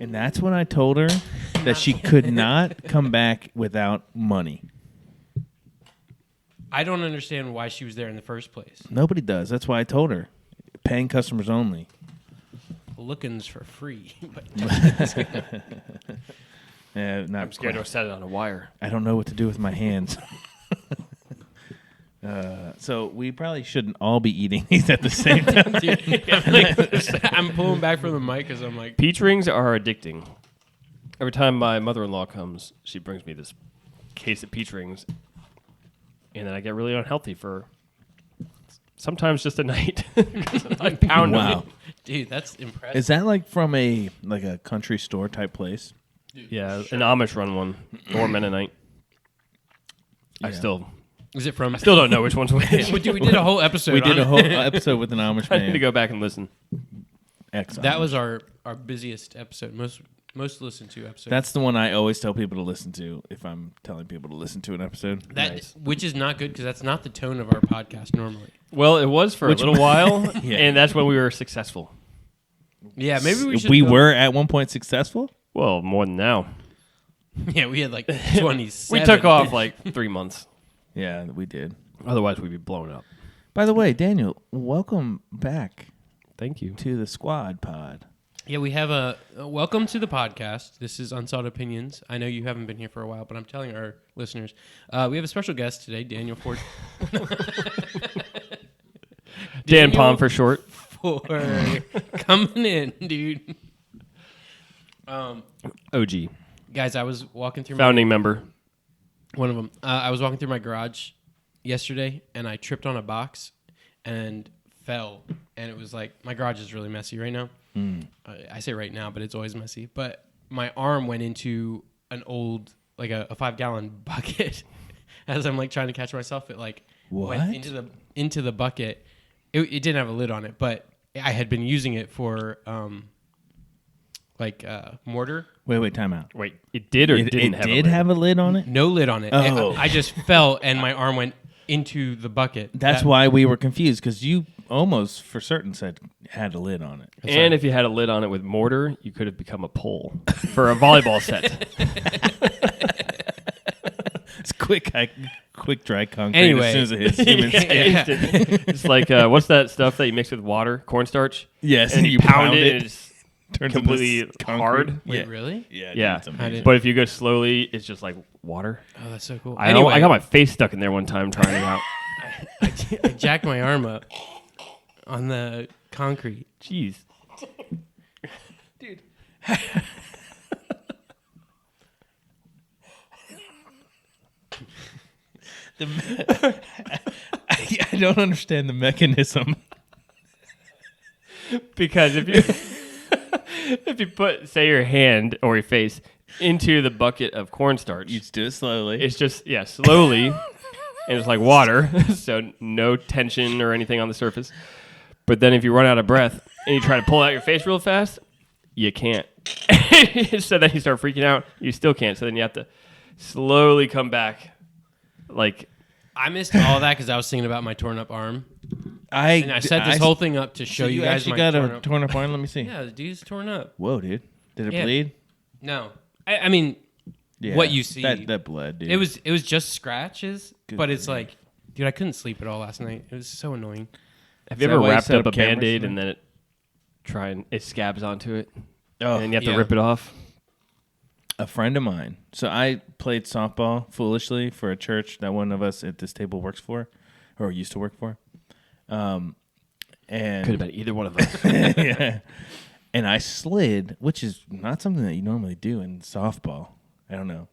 And that's when I told her that she could not come back without money. I don't understand why she was there in the first place. Nobody does. That's why I told her. Paying customers only. Looking's for free. Not I'm scared quite. to set it on a wire. I don't know what to do with my hands. So we probably shouldn't all be eating these at the same time. Dude, I'm pulling back from the mic because I'm like, Peach rings are addicting. Every time my mother-in-law comes, she brings me this case of peach rings, and then I get really unhealthy for sometimes just a night. I pound Wow. them. dude, that's impressive. Is that like from a country store type place? Yeah, an Amish run one or Mennonite. I Yeah. still Don't know which one's which. Dude, we did a whole episode. We did on a it. whole episode with an Amish I man. need to go back and listen. That was our busiest episode, most listened to episode. That's the one I always tell people to listen to if I'm telling people to listen to an episode. Which is not good because that's not the tone of our podcast normally. Well, it was for a little while, Yeah. and that's when we were successful. Yeah, maybe we should. We were at one point successful? Well, more than now. Yeah, we had like 27. We took off like 3 months. Yeah, we did. Otherwise, we'd be blown up. By the way, Daniel, welcome back Thank you. to the Squad Pod. Yeah, we have a welcome to the podcast. This is Unsought Opinions. I know you haven't been here for a while, but I'm telling our listeners, we have a special guest today, Daniel Ford. Dan Palm for short. For coming in, dude. OG. Guys, I was walking through Founding member. one of them. I was walking through my garage yesterday, and I tripped on a box and fell. And it was like, my garage is really messy right now. I say right now, but it's always messy. But my arm went into an old, like a 5-gallon bucket. As I'm like trying to catch myself, it like went into the bucket. It didn't have a lid on it, but I had been using it for mortar. Wait, time out. Wait, it did or It didn't have did a lid? have a lid on it? No lid on it. Oh. I just fell, and my arm went into the bucket. That's why we were confused, because you almost for certain said it had a lid on it. And if you had a lid on it with mortar, you could have become a pole for a volleyball set. It's quick dry concrete Anyway. as soon as it hits human skin. Instant. It's like, what's that stuff that you mix with water? Cornstarch? Yes, And you pound it, and it's turns completely into concrete. hard. Wait, Yeah. really? Yeah, Yeah. it's amazing. But if you go slowly, it's just like water. Oh, that's so cool. I got my face stuck in there one time trying it out. I jacked my arm up on the concrete. Jeez. I don't understand the mechanism. Because if you if you put, say, your hand or your face into the bucket of cornstarch, You just do it slowly. it's just slowly, and it's like water, so no tension or anything on the surface. But then if you run out of breath and you try to pull out your face real fast, you can't. So then you start freaking out. You still can't. So then you have to slowly come back, like. I missed all that because I was thinking about my torn up arm. And I set this whole thing up to show you guys actually my got torn a up. torn up arm. Let me see. Yeah, the dude's torn up. Whoa, dude. Did it Yeah. bleed? No. I mean, Yeah. what you see. That bled, dude. it was just scratches, Good but it's grief. like, dude, I couldn't sleep at all last night. It was so annoying. Have you that ever why you wrapped set up a up cameras Band-Aid for and then it scabs onto it, Oh, and then you have yeah. to rip it off? a friend of mine. So I played softball foolishly for a church that one of us at this table works for, or used to work for. And Could have been either one of us. yeah. And I slid, which is not something that you normally do in softball. I don't know.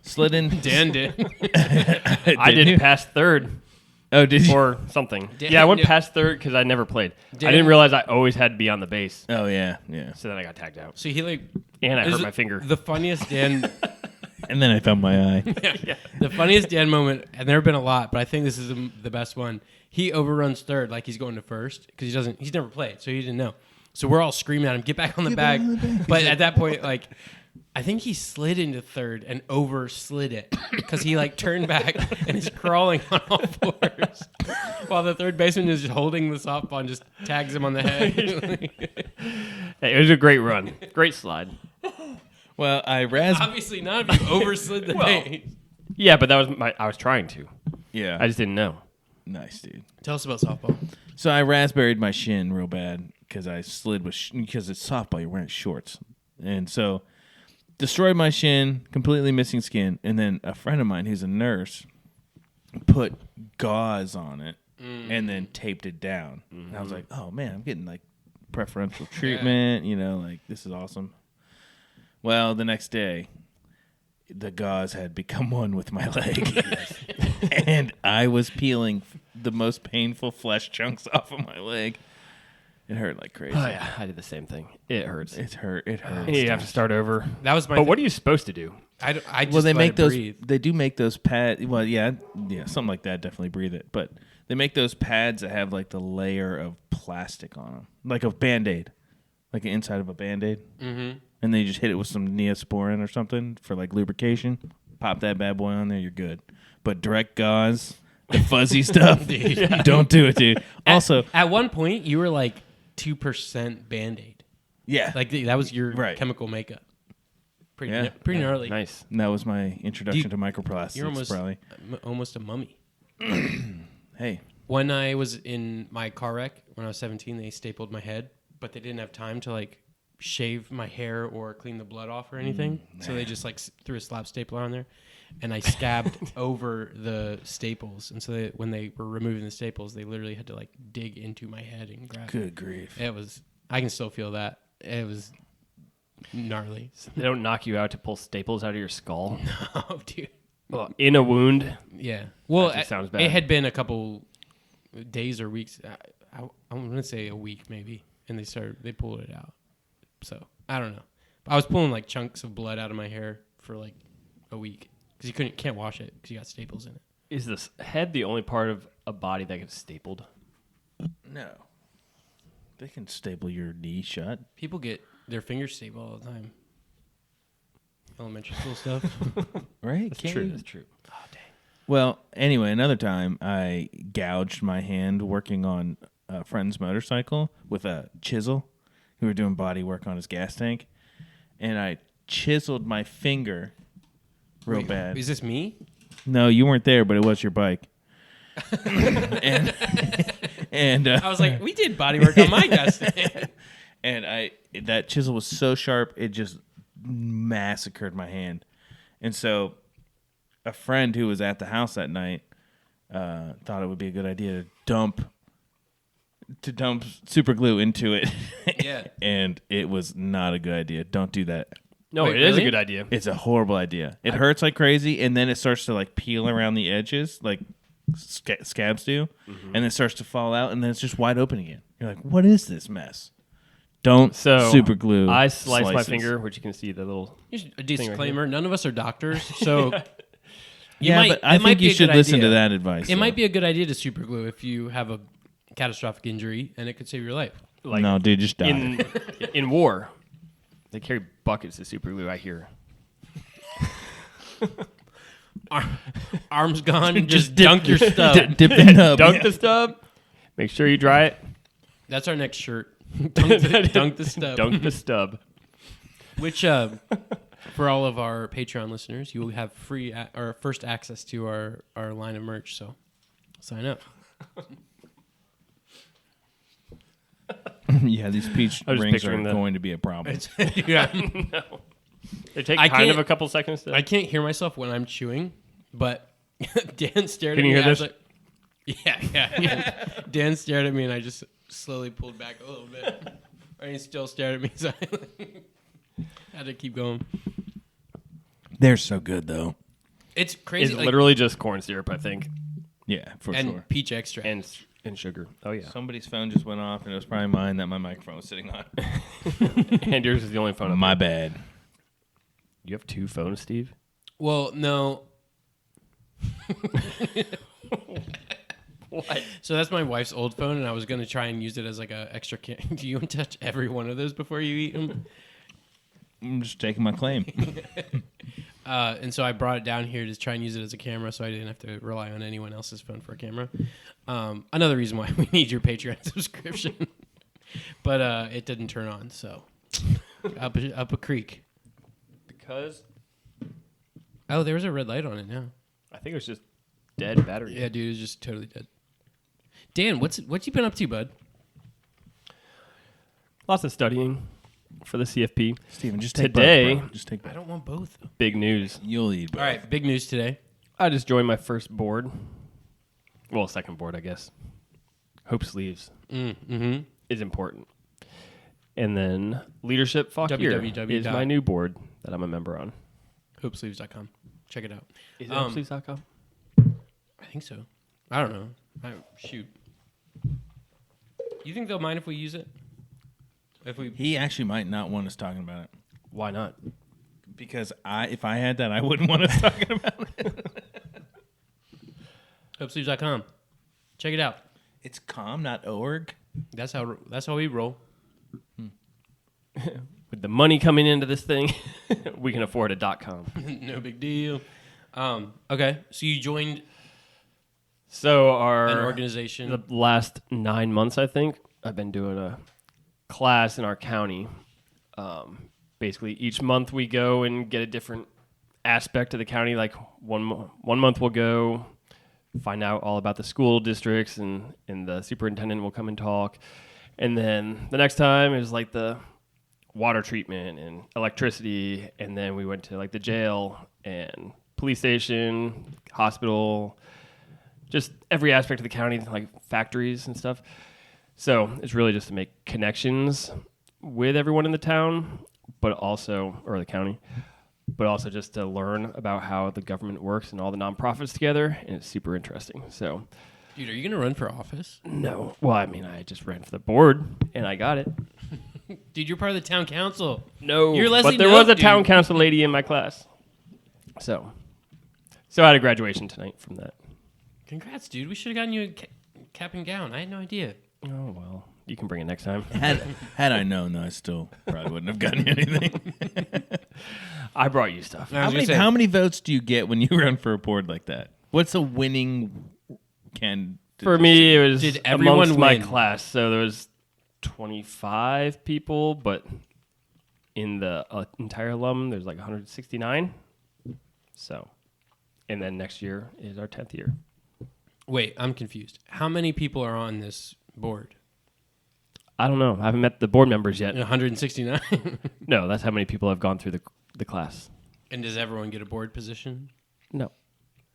Slid in. Dan did. I didn't pass third Oh, did you? or something. Dan Yeah, I went did. past third because I never played. Dan- I didn't realize I always had to be on the base. Oh, yeah, yeah. So then I got tagged out. So he like, And I this hurt is my finger. The funniest Dan, And then I found my eye. the funniest Dan moment, and there have been a lot, but I think this is the best one. He overruns third like he's going to first because he's never played, so he didn't know. So we're all screaming at him, get back on the bag. But at that point, like, I think he slid into third and overslid it because he like turned back and is crawling on all fours while the third baseman is just holding the softball and just tags him on the head. Hey, it was a great run. Great slide. Well, I rasped. Obviously not if you overslid the base. Yeah, but that was I was trying to. Yeah. I just didn't know. Nice, dude. Tell us about softball. So I raspberried my shin real bad because I slid with because it's softball. You're wearing shorts, and so destroyed my shin, completely missing skin. And then a friend of mine who's a nurse put gauze on it and then taped it down. And I was like, oh man, I'm getting like preferential treatment. You know, like this is awesome. Well, the next day, the gauze had become one with my leg. And I was peeling the most painful flesh chunks off of my leg. It hurt like crazy. Oh yeah, I did the same thing. It hurts. It hurt. It hurts. You have to start over. That was my. But what are you supposed to do? I just Well, they let make it those. breathe. They do make those pads. Well, yeah, something like that. Definitely breathe it. But they make those pads that have like the layer of plastic on them, like a Band-Aid, like the inside of a Band-Aid. Mm-hmm. And then you just hit it with some Neosporin or something for like lubrication. Pop that bad boy on there, you're good. But direct gauze, the fuzzy stuff, don't do it, dude. Also, At one point, you were like 2% Band-Aid. yeah, Like that was your Right. chemical makeup. Pretty, Yeah. pretty gnarly. Nice. and that was my introduction to You're microplastics. almost Probably. almost a mummy. Hey, When I was in my car wreck when I was 17, they stapled my head, but they didn't have time to like shave my hair or clean the blood off or anything. So they just like threw a slap stapler on there, and I scabbed over the staples. And so when they were removing the staples, they literally had to like dig into my head and grab. good grief. It was. I can still feel that. It was gnarly. They don't knock you out to pull staples out of your skull. Oh, dude. Well, in a wound. Yeah. Well, That just sounds bad. it had been a couple days or weeks. I'm going to say a week maybe, and they pulled it out. So I don't know. I was pulling like chunks of blood out of my hair for like a week because you can't wash it because you got staples in it. Is this head the only part of a body that gets stapled? No, they can staple your knee shut. People get their fingers stapled all the time. Elementary school stuff. Right? That's Can't true. you- That's true. Well, anyway, another time I gouged my hand working on a friend's motorcycle with a chisel. We were doing body work on his gas tank, and I chiseled my finger real Wait, bad. Is this me? No, you weren't there, but it was your bike. and I was like, we did body work on my gas tank. and that chisel was so sharp it just massacred my hand. And so a friend who was at the house that night thought it would be a good idea to dump super glue into it. Yeah. And it was not a good idea. Don't do that. No, Wait, it is a really? good idea. It's a horrible idea. It hurts like crazy, and then it starts to like peel around the edges, like scabs do, and then it starts to fall out, and then it's just wide open again. You're like, what is this mess? Don't So super glue. I sliced my slices. finger, which you can see the little. Here's a right disclaimer: none of us are doctors, so Yeah, but I think you should listen to that advice. It might be a good idea to super glue if you have a catastrophic injury, and it could save your life. Like no, dude, just die. in war, they carry buckets of super glue. I hear. Arms gone, and just dunk your stuff. Dip the nub. Dunk the stub. Make sure you dry it. That's our next shirt. Dunk the stuff. Dunk the stub. Which, for all of our Patreon listeners, you will have free or first access to our line of merch. So sign up. Yeah, these peach I was rings are picturing the- going to be a problem. Yeah. No. They take I kind of can't- a couple seconds to. I can't hear myself when I'm chewing, but Dan stared Can at you me. hear I was this? like, yeah. Dan stared at me, and I just slowly pulled back a little bit. And he still stared at me, so I had to keep going. They're so good, though. It's It's crazy. like- literally just corn syrup, I think, Yeah, for and sure. peach extract. and sugar. Oh yeah. Somebody's phone just went off, and it was probably mine that my microphone was sitting on. And yours is the only phone. up My there. bad. You have two phones, Steve. Well, no. What? So that's my wife's old phone, and I was going to try and use it as like a extra. Do you want to touch every one of those before you eat them? I'm just taking my claim. And so I brought it down here to try and use it as a camera, so I didn't have to rely on anyone else's phone for a camera. Another reason why we need your Patreon subscription, but it didn't turn on, so up a creek. because Oh, there was a red light on it now. I think it was just dead battery. Yeah, dude, it's just totally dead. Dan, what you been up to, bud? Lots of studying for the CFP. Steven, just take Today- both, bro. Just take I both. don't want both. Big news. You'll eat both. All right, big news today. I just joined my first board. Well, second board, I guess. Hope Sleeves Mm-hmm. is important. And then Leadership Fuck Here www. is my new board that I'm a member on. Hopesleeves.com. Check it out. Is it hopesleeves.com? I think so. I don't know. Shoot. You think they'll mind if we use it? If we He actually might not want us talking about it Why not? because if I had that, I wouldn't want us talking about it. Hopesleeves.com. Check it out. It's com, not org. That's how we roll. With the money coming into this thing, we can afford a .com. No big deal. Okay, so you joined So an organization. the last 9 months, I think, I've been doing a class in our county. Basically, each month we go and get a different aspect of the county. Like one month we'll go find out all about the school districts, and the superintendent will come and talk. And then the next time is like the water treatment and electricity. And then we went to like the jail and police station, hospital, just every aspect of the county, like factories and stuff. So it's really just to make connections with everyone in the town, but also, or the county, but also just to learn about how the government works and all the nonprofits together. And it's super interesting. So, Dude, are you going to run for office? no, well, I mean, I just ran for the board and I got it. Dude, you're part of the town council. No, You're Leslie but there was Knope, a town dude. council lady in my class. So I had a graduation tonight from that. Congrats, dude. We should have gotten you a cap and gown. I had no idea. Oh, well, you can bring it next time. Had I known, though, I still probably wouldn't have gotten anything. I brought you stuff. I was gonna say- How many votes do you get when you run for a board like that? What's a winning candidate? For me, it was Did everyone amongst my win? class. So there was 25 people, but in the entire alum, there's like 169. So, and then next year is our 10th year. Wait, I'm confused. How many people are on this board? I don't know. I haven't met the board members yet. 169. No, that's how many people have gone through the class. And does everyone get a board position? No,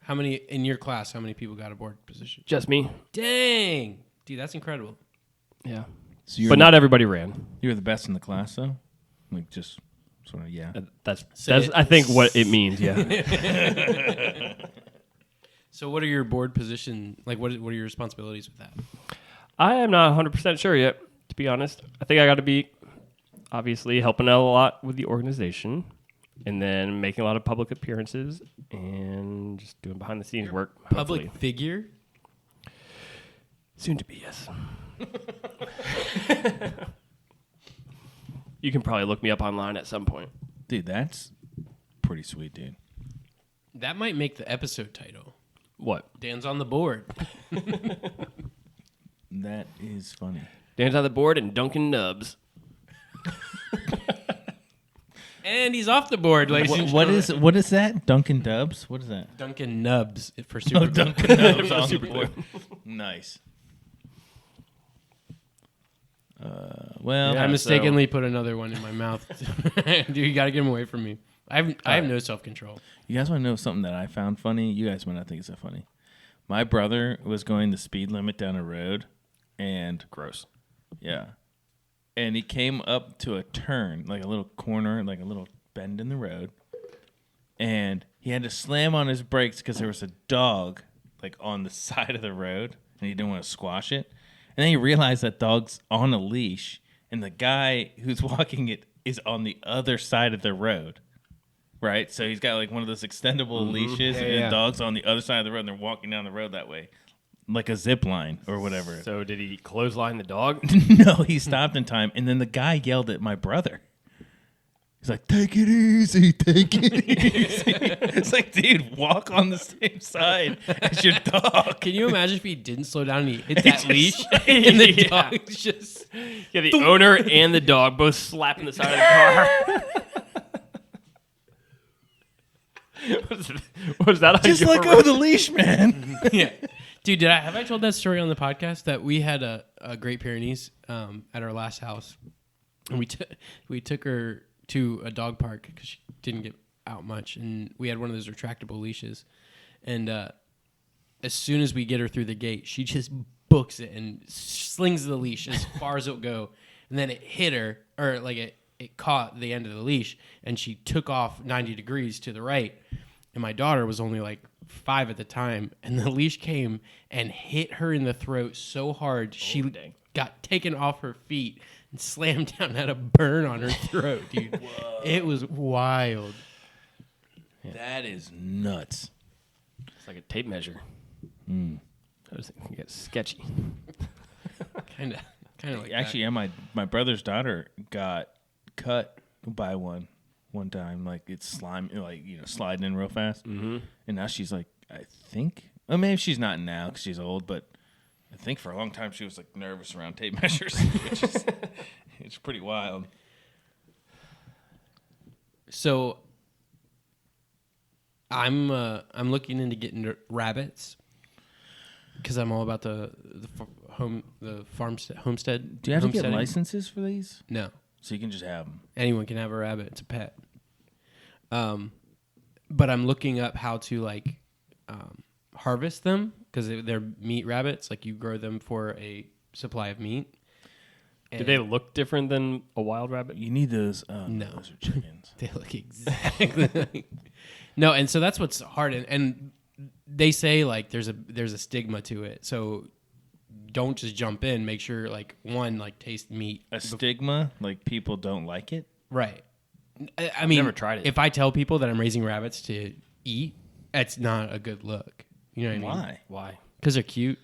How many in your class? How many people got a board position? just me. Dang, dude, that's incredible. Yeah, So you're but not everybody ran. You're the best in the class, though. Like just sort of, yeah. That's Say I think what it means. Yeah. So, what are your board position? Like, what are your responsibilities with that? I am not 100% sure yet, to be honest. I think I got to be obviously helping out a lot with the organization and then making a lot of public appearances and just doing behind the scenes work. Public hopefully. figure. Soon to be, yes. You can probably look me up online at some point. Dude, that's pretty sweet, dude. That might make the episode title. What? Dan's on the board. That is funny. Dan's on the board and Duncan Nubs. And he's off the board, ladies and What gentlemen. what is that? Dunkin' Dubs? What is that? Duncan Nubs for Super Bowl. Dunkin' Dubs on the Super board. Nice. Well, Yeah. I so- mistakenly put another one in my mouth. Dude, you got to get him away from me. I have no self-control. you guys want to know something that I found funny? You guys might not think it's that funny. My brother was going the speed limit down a road, and Gross. yeah, and he came up to a turn, like a little corner, like a little bend in the road, and he had to slam on his brakes because there was a dog like on the side of the road, and he didn't want to squash it. And then he realized that dog's on a leash, and the guy who's walking it is on the other side of the road. Right? So he's got like one of those extendable leashes, and yeah. the dog's on the other side of the road, and they're walking down the road that way. Like a zip line or whatever. So did he clothesline the dog? No, he stopped in time, and then the guy yelled at my brother. He's like, "Take it easy, take it easy." It's like, dude, walk on the same side as your dog. Can you imagine if he didn't slow down and he hit He that just- leash and the Yeah. dog's just... Yeah, the owner and the dog both slapping the side of the car. Was that on Just your let go of the leash, man. Yeah, dude. Have I told that story on the podcast that we had a Great Pyrenees at our last house, and we took her to a dog park because she didn't get out much, and we had one of those retractable leashes, and as soon as we get her through the gate, she just books it and slings the leash as far as it'll go, and then it hit her, or like it caught the end of the leash, and she took off 90 degrees to the right. And my daughter was only like 5 at the time, and the leash came and hit her in the throat so hard she got taken off her feet and slammed down, had a burn on her throat, dude. It was wild. That is nuts. It's like a tape measure. That was get sketchy. Kind of like Actually, yeah, my brother's daughter got cut by one time. Like it's slime, like sliding in real fast. Mm-hmm. And now she's like, I think, maybe she's not now because she's old, but I think for a long time she was like nervous around tape measures, which is it's pretty wild. So I'm looking into getting rabbits because I'm all about the homestead. Do you have to get homesteading. licenses for these? No. So you can just have them. Anyone can have a rabbit. It's a pet. But I'm looking up how to harvest them because they're meat rabbits. Like you grow them for a supply of meat. Do they look different than a wild rabbit? You need those. No. Those are chickens. They look exactly like... No, and so that's what's hard. And they say like there's a stigma to it. So don't just jump in. Make sure taste meat. A stigma, like people don't like it. Right. I mean, never tried it. If I tell people that I'm raising rabbits to eat, it's not a good look. You know what I mean? Why? Because they're cute,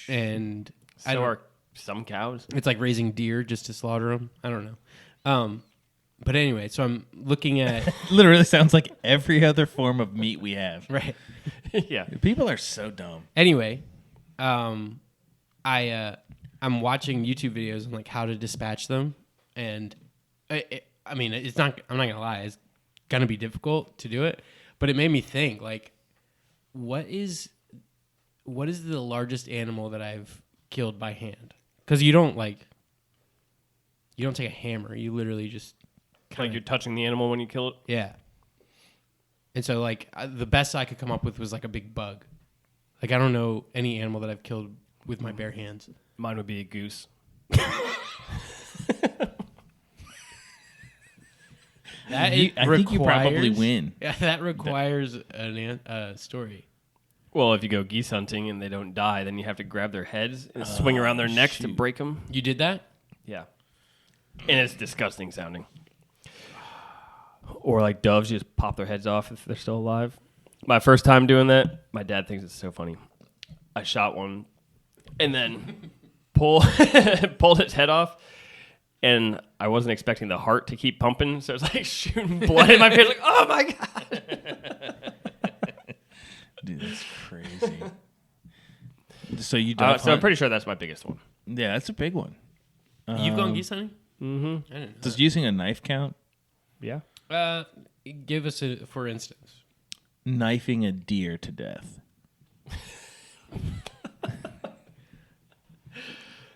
and So are some cows. it's like raising deer just to slaughter them. I don't know. But anyway, so I'm looking at Literally sounds like every other form of meat we have. right. Yeah. People are so dumb. Anyway, I'm watching YouTube videos on like how to dispatch them, and I mean, it's not. I'm not gonna lie, it's gonna be difficult to do it, but it made me think like, what is the largest animal that I've killed by hand? Because you don't take a hammer. You literally just Like you're touching the animal when you kill it. yeah. And so the best I could come up with was like a big bug. Like I don't know any animal that I've killed with my bare hands. Mine would be a goose. That I think you probably win. Yeah, that requires a story. Well, if you go geese hunting and they don't die, then you have to grab their heads and swing around their necks to break them. You did that? Yeah. And it's disgusting sounding. Or like doves, you just pop their heads off if they're still alive. My first time doing that, my dad thinks it's so funny. I shot one and then pulled its head off. And I wasn't expecting the heart to keep pumping, so it was like shooting blood in my face. Like, oh my god! Dude, that's crazy. So you dove so I'm pretty sure that's my biggest one. Yeah, that's a big one. You've gone geese hunting? Mm-hmm. I didn't know. Does using a knife count? Yeah. Give us a for instance. Knifing a deer to death.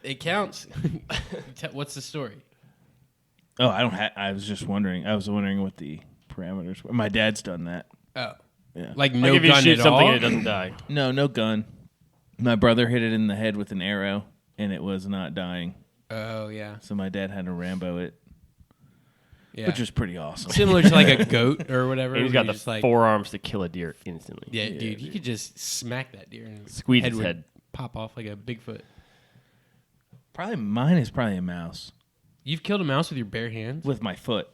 It counts. What's the story? Oh, I don't. I was just wondering. I was wondering what the parameters were. My dad's done that. Oh, Yeah. like no Like if you gun shoot at something all. and it doesn't die. No gun. My brother hit it in the head with an arrow, and it was not dying. Oh yeah, So my dad had to Rambo it, yeah. which was pretty awesome. Similar to like a goat or whatever. And he's where got you the just, like, forearms to kill a deer instantly. Yeah, dude, you could just smack that deer and Squeeze its would head. pop off like a Bigfoot. Probably mine is probably a mouse You've killed a mouse with your bare hands? with my foot.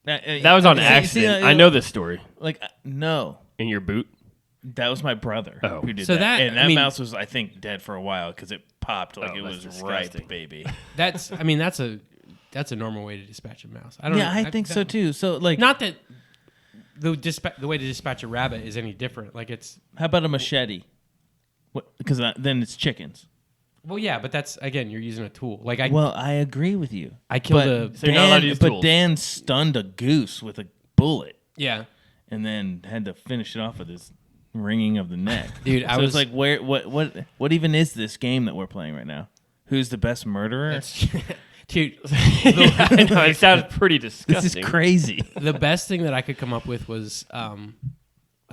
That was on accident. I know this story. No, In your boot? that was my brother Oh. who did So that. that- And I that mean- mouse was, I think, dead for a while because it popped like Oh, it that's was ripe, disgusting. baby. That's a normal way to dispatch a mouse. I don't. Yeah, I think so too. So like, Not that the way to dispatch a rabbit is any different. Like it's how about a machete? Because then it's chickens. well, yeah, but that's again you're using a tool. Like I Well, I agree with you. I killed But a So you're not allowed to use but tools. Dan stunned a goose with a bullet. Yeah. and then had to finish it off with this wringing of the neck. Dude, so I was it's like, what even is this game that we're playing right now? Who's the best murderer? Dude, I know, it sounds pretty disgusting. This is crazy. the best thing that I could come up with was a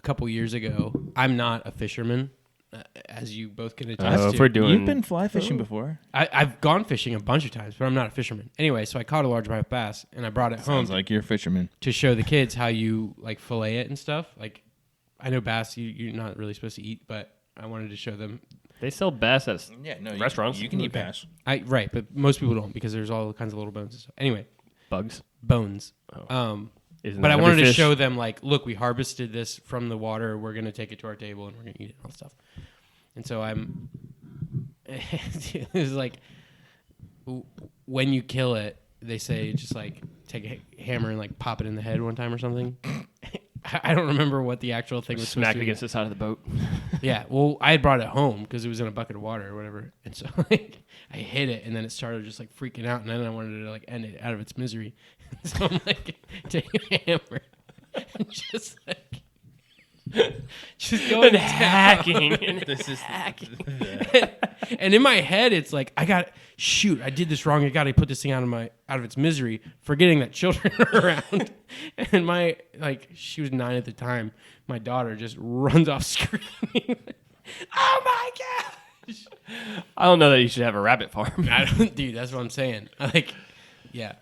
couple years ago. I'm not a fisherman, as you both can attest if we're to. doing... You've been fly fishing before. I've gone fishing a bunch of times, but I'm not a fisherman. Anyway, so I caught a largemouth bass, and I brought it home Sounds like you're a fisherman. to show the kids how you like fillet it and stuff. Like, I know bass you're not really supposed to eat, but I wanted to show them. They sell bass at restaurants. You can eat bass. Right, but most people don't because there's all kinds of little bones and stuff. Anyway, bugs. bones. Oh. But I wanted to show them, like, look, we harvested this from the water. We're going to take it to our table, and we're going to eat it and all stuff. And so it was like, when you kill it, they say just, like, take a hammer and, like, pop it in the head one time or something. I don't remember what the actual thing was. Smack it against the side of the boat. Yeah, well, I had brought it home because it was in a bucket of water or whatever. And so, like, I hit it, and then it started just, like, freaking out. And then I wanted to, like, end it out of its misery. So I'm like, take a hammer and just going hacking. This is and in my head, it's like, I did this wrong. I got to put this thing out of its misery, forgetting that children are around. And she was 9 at the time. My daughter just runs off screaming. Oh my gosh! I don't know that you should have a rabbit farm. Dude, that's what I'm saying. Yeah.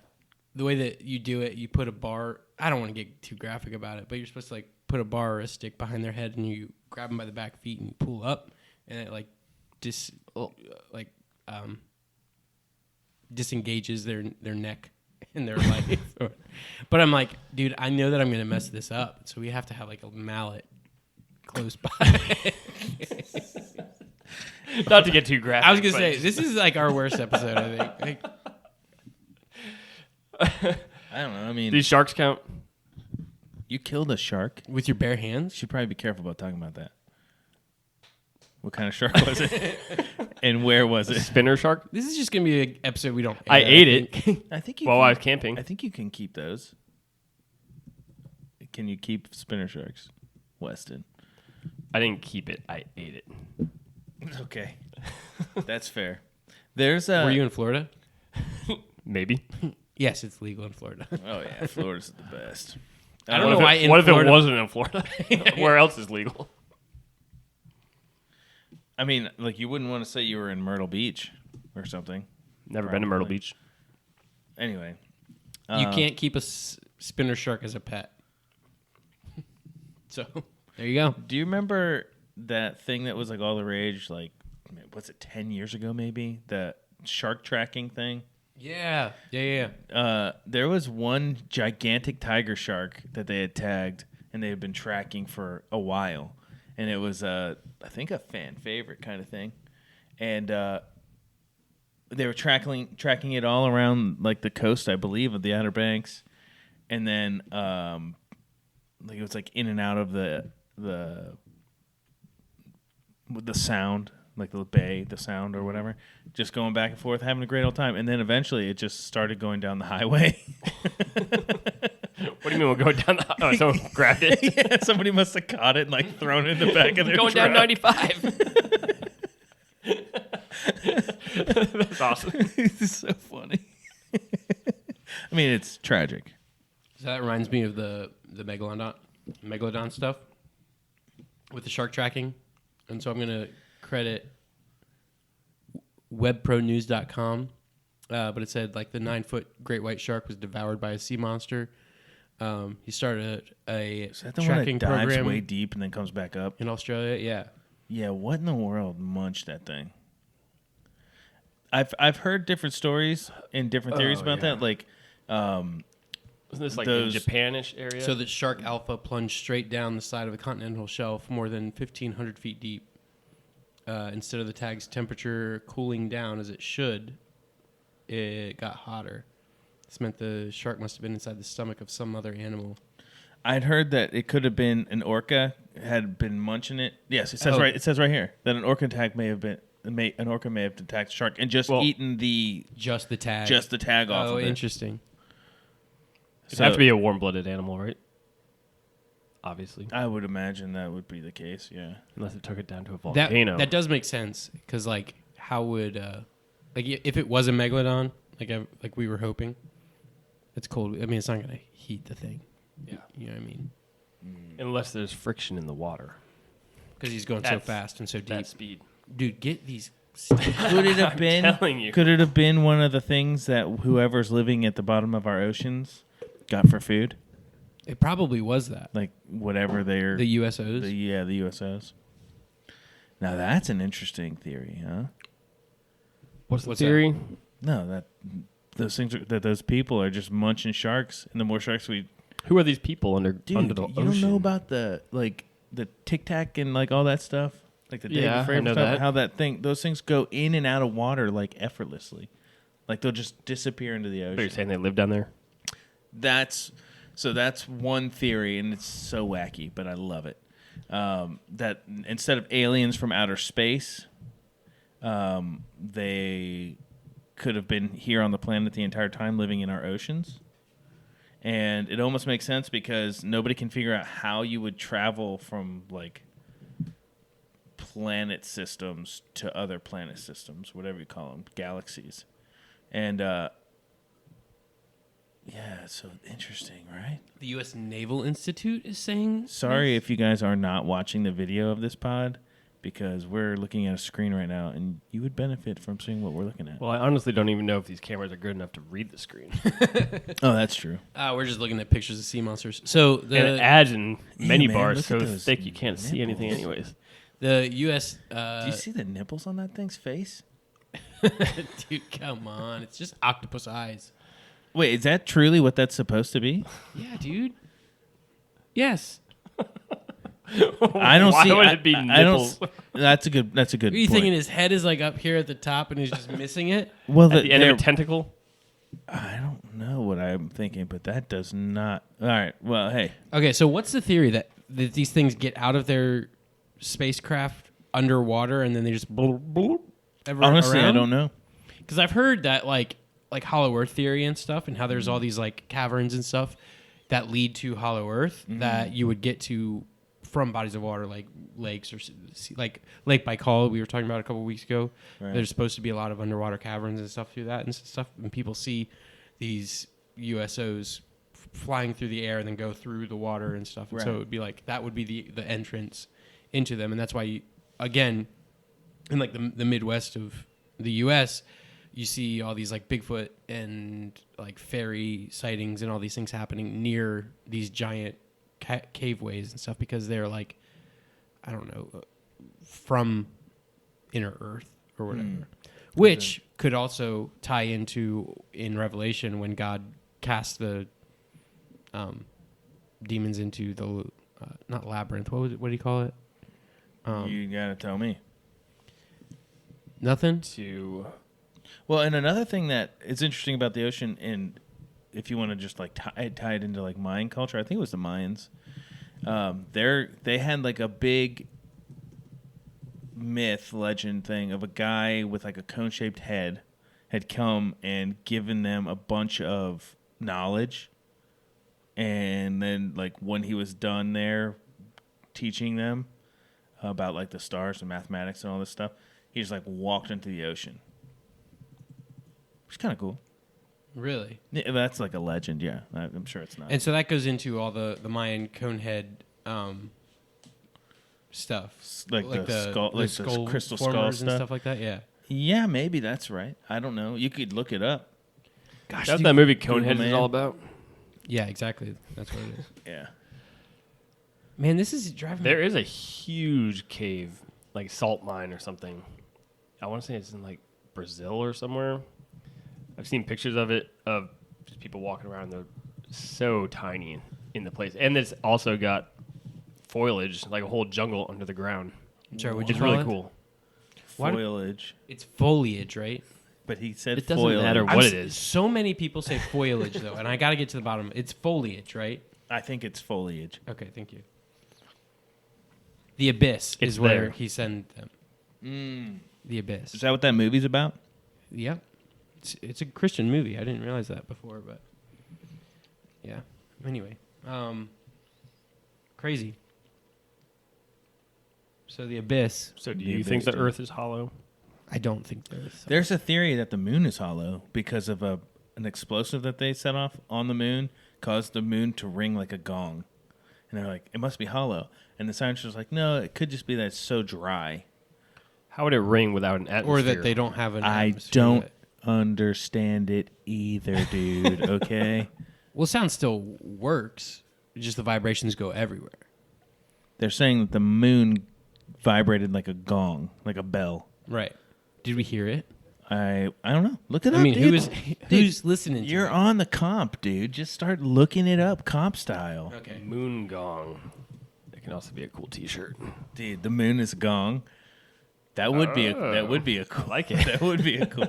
The way that you do it, you put a bar. I don't want to get too graphic about it, but you're supposed to like put a bar or a stick behind their head, and you grab them by the back feet and you pull up, and it like disengages their neck and their life. But I'm like, dude, I know that I'm gonna mess this up, so we have to have like a mallet close by. Not to get too graphic. I was gonna say this is like our worst episode. I think. I don't know. I mean, these sharks count. You killed a shark. With your bare hands? You should probably be careful about talking about that. What kind of shark was it? And where was it? Spinner shark? This is just going to be an episode we don't I ate it. I think you while can, I was camping. I think you can keep those. Can you keep spinner sharks, Weston? I didn't keep it. I ate it. Okay. That's fair. There's Were you in Florida? Maybe. Yes, it's legal in Florida. Oh, yeah. Florida's the best. I don't know why What if Florida, it wasn't in Florida? Where else is legal? I mean, like, you wouldn't want to say you were in Myrtle Beach or something. Never been to Myrtle Beach. Anyway. you can't keep a spinner shark as a pet. So, there you go. Do you remember that thing that was, like, all the rage, like, was it 10 years ago maybe? The shark tracking thing? Yeah. There was one gigantic tiger shark that they had tagged and they had been tracking for a while, and it was I think a fan favorite kind of thing, and they were tracking it all around like the coast, I believe, of the Outer Banks, and then like it was like in and out of the sound. Like the bay, the sound or whatever, just going back and forth, having a great old time. And then eventually it just started going down the highway. What do you mean we'll go down the highway? Oh, someone grabbed it? Yeah, somebody must have caught it and like thrown it in the back of their going truck. down 95. That's awesome. It's so funny. I mean, it's tragic. So that reminds me of the megalodon stuff with the shark tracking. And so I'm going to credit webpronews.com, but it said like the 9-foot great white shark was devoured by a sea monster. He started a Is that the tracking one that dives program way deep and then comes back up? in Australia. Yeah. Yeah, what in the world munched that thing? I've heard different stories and different theories about that. Like, Wasn't this like Those- the Japanish area? So the shark alpha plunged straight down the side of the continental shelf more than 1,500 feet deep. Instead of the tag's temperature cooling down as it should, it got hotter. This meant the shark must have been inside the stomach of some other animal. I'd heard that it could have been an orca had been munching it. Yes, it says Oh. right. It says right here that an orca may have attacked the shark and just eaten Just the tag. the tag off. Oh, of it. interesting. It'd have to be a warm-blooded animal, right? obviously, I would imagine that would be the case. Yeah. unless it took it down to a That volcano. that does make sense because like how would if it was a megalodon like we were hoping, it's cold. I mean, it's not gonna heat the thing. Yeah. You know what I mean? Unless there's friction in the water. Because he's going so That's- fast and so deep. That speed. Dude, get these. Could it have been? telling you. Could it have been one of the things that whoever's living at the bottom of our oceans got for food? It probably was that. Like whatever they're The USOs. the USOs. Now that's an interesting theory, huh? What's the What's theory? No, that those people are just munching sharks, and the more sharks we Who are these people under dude, under the you ocean? don't know about the Tic Tac and like all that stuff, like the Yeah, David Fravor I know stuff. that. How those things go in and out of water like effortlessly, like they'll just disappear into the Are you ocean. saying they live down there? That's one theory, and it's so wacky, but I love it. That instead of aliens from outer space, they could have been here on the planet the entire time, living in our oceans. And it almost makes sense because nobody can figure out how you would travel from like planet systems to other planet systems, whatever you call them, galaxies. And yeah, it's so interesting, right? The U.S. Naval Institute is saying. Sorry if you guys are not watching the video of this pod, because we're looking at a screen right now, and you would benefit from seeing what we're looking at. Well, I honestly don't even know if these cameras are good enough to read the screen. Oh, that's true. We're just looking at pictures of sea monsters. So and the ads and menu man, bars look so at those thick you can't see anything nipples. anyways. the U.S. Do you see the nipples on that thing's face? Dude, come on! It's just octopus eyes. Wait, is that truly what that's supposed to be? Yeah, dude. Yes. I don't Why see. would I- it be I don't nipples? s- That's a good. That's a good. Are you point. thinking his head is like up here at the top and he's just missing it? Well, At the end of they're- a tentacle? I don't know what I'm thinking, but that does not. All right. Well, hey, Okay, so what's the theory that these things get out of their spacecraft underwater and then they just honestly, I don't know. Because I've heard that like Hollow Earth theory and stuff, and how there's all these like caverns and stuff that lead to Hollow Earth that you would get to from bodies of water like lakes or like Lake Baikal we were talking about a couple weeks ago. Right. There's supposed to be a lot of underwater caverns and stuff through that and stuff, and people see these USOs flying through the air and then go through the water and stuff. And so Right. it would be like that would be the entrance into them, and that's why you, again, in like the Midwest of the U.S., you see all these like Bigfoot and like fairy sightings and all these things happening near these giant caveways and stuff because they're like, I don't know, from inner Earth or whatever, which could also tie into in Revelation when God cast the demons into the not labyrinth. What do you call it? You gotta tell me. Nothing. To Well, and another thing that is interesting about the ocean, and if you want to just like tie it into like Mayan culture, I think it was the Mayans. They had like a big myth, legend thing of a guy with like a cone-shaped head had come and given them a bunch of knowledge, and then like when he was done there teaching them about like the stars and mathematics and all this stuff, he just like walked into the ocean. It's kind of cool. Really? Yeah, that's like a legend, yeah. I'm sure it's not. And so that goes into all the Mayan conehead stuff, Like the skull- like the crystal skull formers and stuff? stuff like that. Yeah. Yeah, maybe that's right. I don't know. You could look it up. Gosh, that's what that movie Google Coneheads is Man. all about. yeah, exactly. That's what it is. Yeah. Man, this is driving. There is a huge cave, like salt mine or something. I want to say it's in like Brazil or somewhere. I've seen pictures of it of just people walking around. They're so tiny in the place, and it's also got foliage, like a whole jungle under the ground. Sorry, what'd you It's call really it? cool. Why do- Foliage. It's foliage, right? But he said It doesn't foliage. matter I'm what s- it is. So many people say foliage though, and I got to get to the bottom. It's foliage, right? I think it's foliage. Okay, thank you. The Abyss It's is where there. he sent them. The Abyss. Is that what that movie's about? Yep. It's a Christian movie. I didn't realize that before, but yeah. Anyway, Crazy. So the abyss. So do The you think abyss, the dude. Earth is hollow? I don't think there is. There's a theory that the moon is hollow because of an explosive that they set off on the moon caused the moon to ring like a gong. And they're like, it must be hollow. And the scientists was like, no, it could just be that it's so dry. How would it ring without an atmosphere? Or that they don't have an I atmosphere don't that- understand it either, dude. Okay? Well, sound still works. Just the vibrations go everywhere. They're saying that the moon vibrated like a gong, like a bell. Right. Did we hear it? I don't know. Look it I up, mean, dude. who's listening to You're it? on the comp, dude. Just start looking it up comp style. Okay. Moon gong. That can also be a cool T-shirt. Dude, the moon is a gong. That would be a cool. I like it. That would be a cool.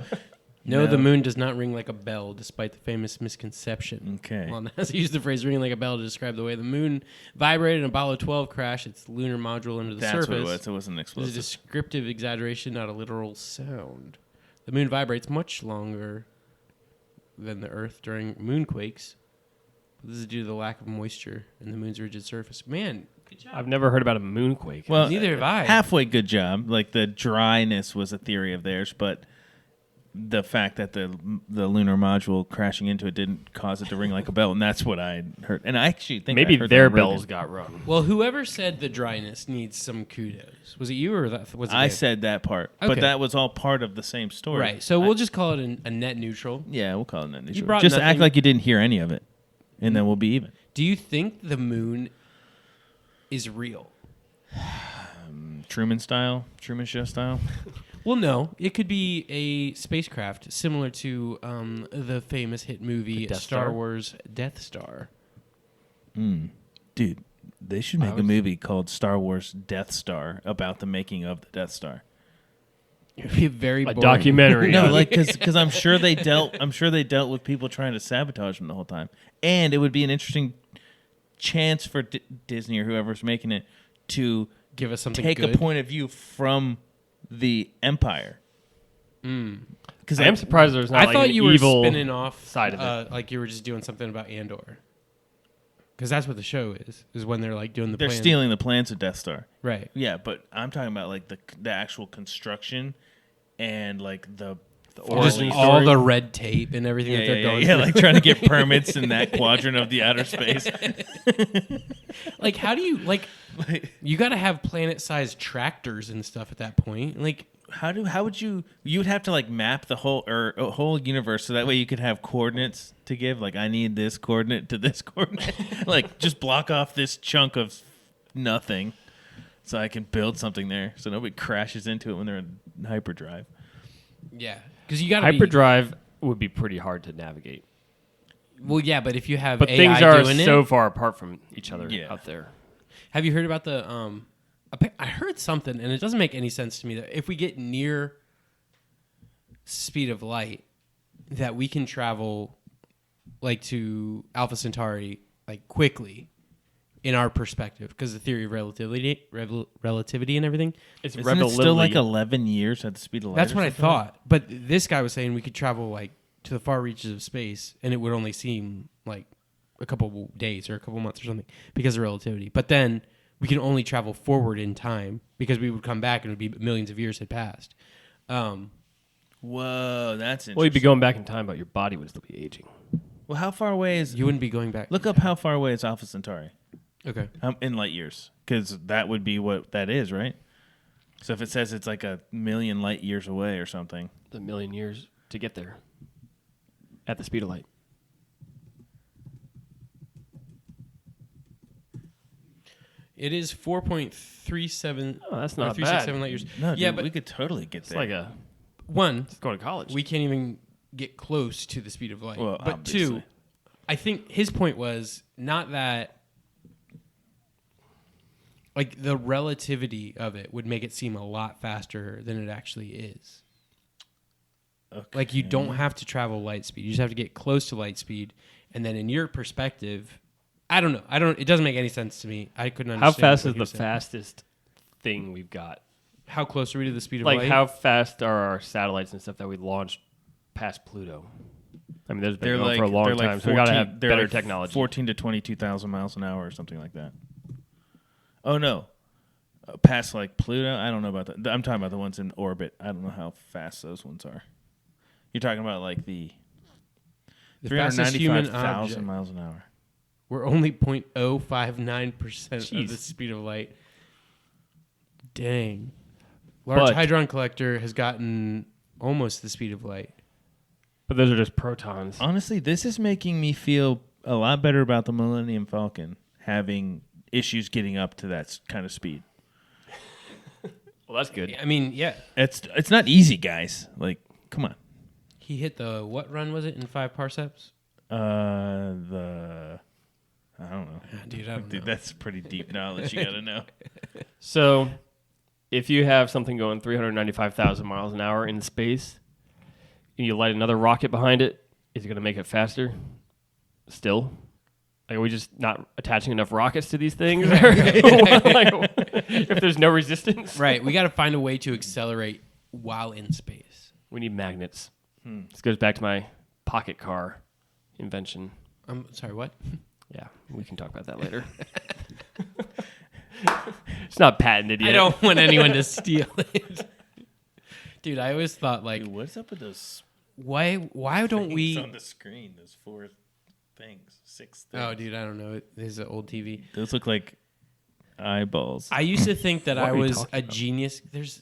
No, the moon does not ring like a bell, despite the famous misconception. Okay. Well, NASA used the phrase "ringing like a bell" to describe the way the moon vibrated in Apollo 12 crash its lunar module under the That's surface. what it was. It wasn't It's a explosive. descriptive exaggeration, not a literal sound. The moon vibrates much longer than the Earth during moonquakes. This is due to the lack of moisture in the moon's rigid surface. Man, good job. I've never heard about a moonquake. Well, Neither have I. Halfway good job. Like the dryness was a theory of theirs, but the fact that the lunar module crashing into it didn't cause it to ring like a bell, and that's what I heard. And I actually think Maybe I heard their that on Rogan. bells got rung. Well, whoever said the dryness needs some kudos. Was it you or that was it I Dave? said that part, Okay. but that was all part of the same story. Right. So we'll just call it a net neutral. Yeah, we'll call it that. neutral. brought Just act nothing- like you didn't hear any of it, and then we'll be even. Do you think the moon is real? Truman Show style. Well, no. It could be a spacecraft similar to the famous hit movie The Death Star Star? Wars Death Star. Dude, they should make a movie called Star Wars Death Star about the making of the Death Star. It would be very A boring. documentary. No, like because I'm sure they dealt with people trying to sabotage them the whole time, and it would be an interesting chance for Disney or whoever's making it to Give us something take good. a point of view from the Empire. Because I am surprised there's not I like thought an you were evil spinning off side of it. like you were just doing something about Andor. Because that's what the show is when they're like doing the they're plan. stealing the plans of Death Star. Right. Yeah, but I'm talking about like the actual construction and like the Just origin all story. the red tape and everything that they're going yeah, through. like trying to get permits in that quadrant of the outer space. Like, how do you you got to have planet-sized tractors and stuff at that point. Like, How would you would have to like map the whole universe so that way you could have coordinates to give, like I need this coordinate to this coordinate. Like just block off this chunk of nothing so I can build something there so nobody crashes into it when they're in hyperdrive. yeah, because you got to Hyperdrive would be pretty hard to navigate. Well, yeah, but if you have But AI things are doing so it, far apart from each other Yeah. out there. have you heard about the I heard something, and it doesn't make any sense to me that if we get near speed of light, that we can travel like to Alpha Centauri like quickly in our perspective because the theory of relativity and everything. It's Isn't it still like 11 years at the speed of light? That's or what I something? thought. But this guy was saying we could travel like to the far reaches of space, and it would only seem like a couple days or a couple months or something because of relativity. But then we can only travel forward in time because we would come back and it would be millions of years had passed. Whoa, that's interesting. Well, you'd be going back in time, but your body would still be aging. Well, how far away is? You wouldn't be going back. Look up how far away is Alpha Centauri Okay. in light years, because that would be what that is, right? So if it says it's like a million light years away or something, The million years to get there at the speed of light. It is 4.37. Oh, that's or not 367 bad. light years. no, yeah, dude, but we could totally get It's there. like a one, it's going to college. we can't even get close to the speed of light. Well, but obviously. two, I think his point was not that like the relativity of it would make it seem a lot faster than it actually is. Okay. Like you don't have to travel light speed. You just have to get close to light speed, and then in your perspective, I don't know. It doesn't make any sense to me. I couldn't How understand. fast what is he the was saying. fastest thing we've got? How close are we to the speed of Like light? how fast are our satellites and stuff that we launched past Pluto? I mean, there's been going for a long time, so we got to have they're better like technology. 14 to 22,000 miles an hour or something like that. Oh no, past like Pluto. I don't know about that. I'm talking about the ones in orbit. I don't know how fast those ones are. You're talking about like the fastest human 395,000 object. miles an hour. We're only 0.059% of Jeez. the speed of light. Dang. Large But- Hadron Collector has gotten almost the speed of light. But those are just protons. Honestly, this is making me feel a lot better about the Millennium Falcon having issues getting up to that kind of speed. Well, that's good. I mean, yeah. It's not easy, guys. Like, come on. He hit the, what run was it in 5 parsecs? I don't know. Dude, I don't Dude, know. that's pretty deep knowledge. You got to know. So, if you have something going 395,000 miles an hour in space, and you light another rocket behind it, is it going to make it faster? Still? Like, are we just not attaching enough rockets to these things? Like, if there's no resistance? Right. We got to find a way to accelerate while in space. We need magnets. This goes back to my pocket car invention. I'm sorry, what? Yeah, we can talk about that later. It's not patented yet. I don't want anyone to steal it. Dude, I always thought, like, Dude, what's up with those why don't we... on the screen? Those 4 things, 6 things. Oh, dude, I don't know. It is an old TV. Those look like eyeballs. I used to think that What I are you was talking a about? genius. There's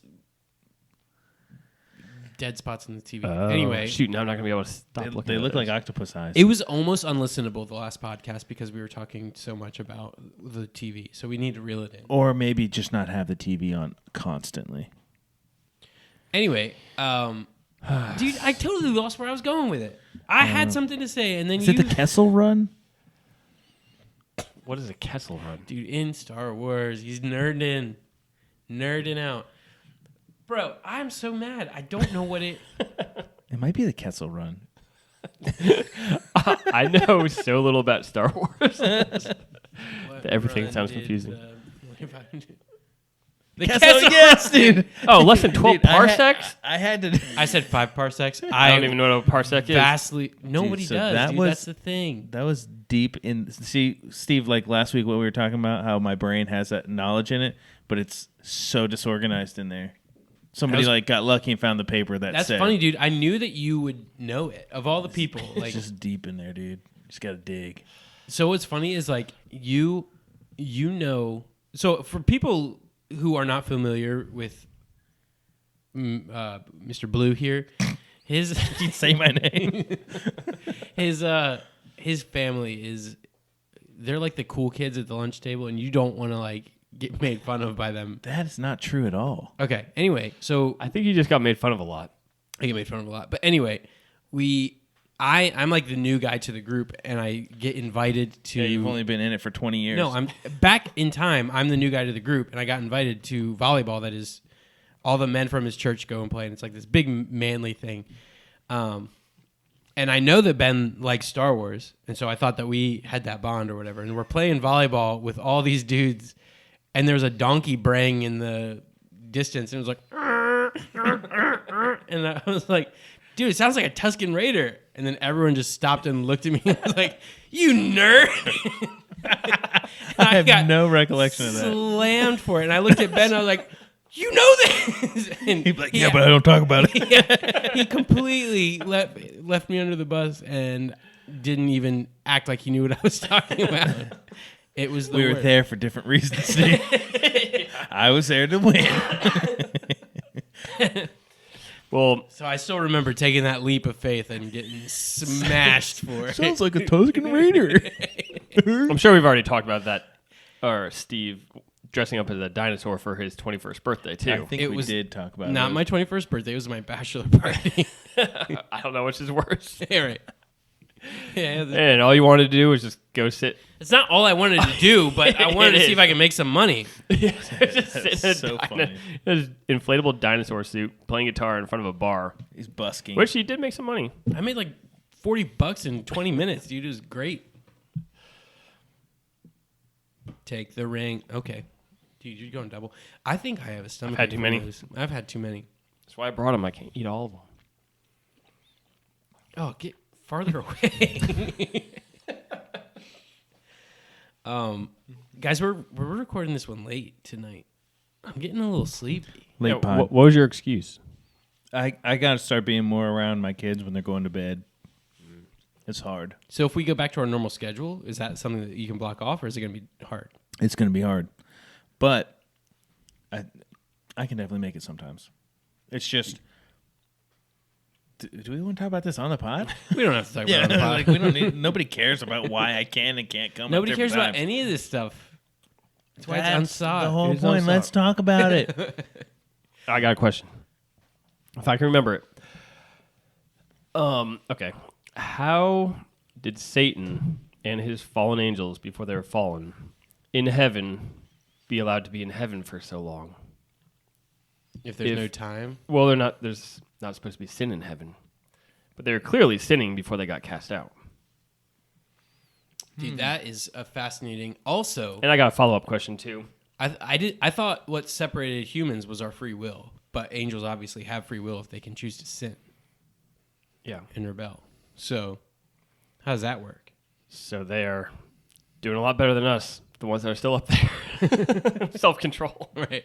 dead spots in the TV. Oh, Anyway, shoot, now I'm not going to be able to stop looking They at look those. like octopus eyes. it was almost unlistenable the last podcast because we were talking so much about the TV. So we need to reel it in. Or maybe just not have the TV on constantly. Anyway, dude, I totally lost where I was going with it. I had something to say, and then Is you, it the Kessel Run? What is a Kessel Run? dude, in Star Wars, he's nerding out. Bro, I'm so mad. I don't know what it... It might be the Kessel Run. I know so little about Star Wars. Everything run sounds did, confusing. The Kessel, yes, dude. Oh, less than 12 Dude, parsecs? I had to. I said 5 parsecs. I don't even know what a parsec is. Vastly... Nobody so does, that dude. was- That's the thing. That was deep in. See, Steve, like last week, what we were talking about, how my brain has that knowledge in it, but it's so disorganized in there. Somebody That was- like got lucky and found the paper that That's said. funny, dude. I knew that you would know it. Of all the people, It's like, just deep in there, dude. Just gotta dig. so what's funny is like you know. So for people who are not familiar with Mr. Blue here, his You say my name. his family is, they're like the cool kids at the lunch table, and you don't want to like get made fun of by them. That is not true at all. Okay. Anyway, so I think you just got made fun of a lot. I get made fun of a lot. But anyway, I'm like the new guy to the group, and I get invited to. Yeah, you've only been in it for 20 years. No, I'm back in time. I'm the new guy to the group, and I got invited to volleyball. That is, all the men from his church go and play, and it's like this big manly thing. And I know that Ben likes Star Wars, and so I thought that we had that bond or whatever. And we're playing volleyball with all these dudes, and there's a donkey braying in the distance, and it was like, and I was like, dude, it sounds like a Tusken Raider. And then everyone just stopped and looked at me and was like, you nerd. I got have no recollection of that. slammed for it. And I looked at Ben and I was like, you know this. And He'd be like, yeah, but I don't talk about it. he completely left me under the bus and didn't even act like he knew what I was talking about. It was the We were worst. there for different reasons, Steve. I was there to win. Well, So I still remember taking that leap of faith and getting smashed for it. Sounds like a Tusken Raider. I'm sure we've already talked about that. Or Steve dressing up as a dinosaur for his 21st birthday, too. I think It we was did talk about Not it. my 21st birthday. It was my bachelor party. I don't know which is worse. Yeah, right. Yeah, And all you wanted to do was just go sit. it's not all I wanted to do, but I wanted to It see is. if I could make some money. just sit in That's so funny. his inflatable dinosaur suit, playing guitar in front of a bar, He's busking. which he did make some money. I made like $40 in 20 minutes, dude. It was great. Take the ring. Okay. Dude, you're going double. I think I have a stomach. I've had ache too from many. those. I've had too many. That's why I brought him. I can't eat all of them. Oh, get farther away. Guys, we're recording this one late tonight. I'm getting a little sleepy. Late Yeah, pod. what was your excuse? I got to start being more around my kids when they're going to bed. It's hard. So if we go back to our normal schedule, is that something that you can block off, or is it going to be hard? It's going to be hard. But I can definitely make it sometimes. It's just... Do we want to talk about this on the pod? We don't have to talk about it on the pod. like we don't need. Nobody cares about why I can and can't come. Nobody at cares different about times. any of this stuff. That's why it's That's unsought. the whole It's point. unsought. Let's talk about it. I got a question. If I can remember it. Okay. How did Satan and his fallen angels, before they were fallen, in heaven, be allowed to be in heaven for so long? If there's If- no time. Well, they're not. There's not supposed to be sin in heaven, but they were clearly sinning before they got cast out. Dude, that is a fascinating. Also, And I got a follow-up question too. I thought what separated humans was our free will, but angels obviously have free will if they can choose to sin Yeah. and rebel. So, how does that work? So they are doing a lot better than us, the ones that are still up there. Self-control. Right.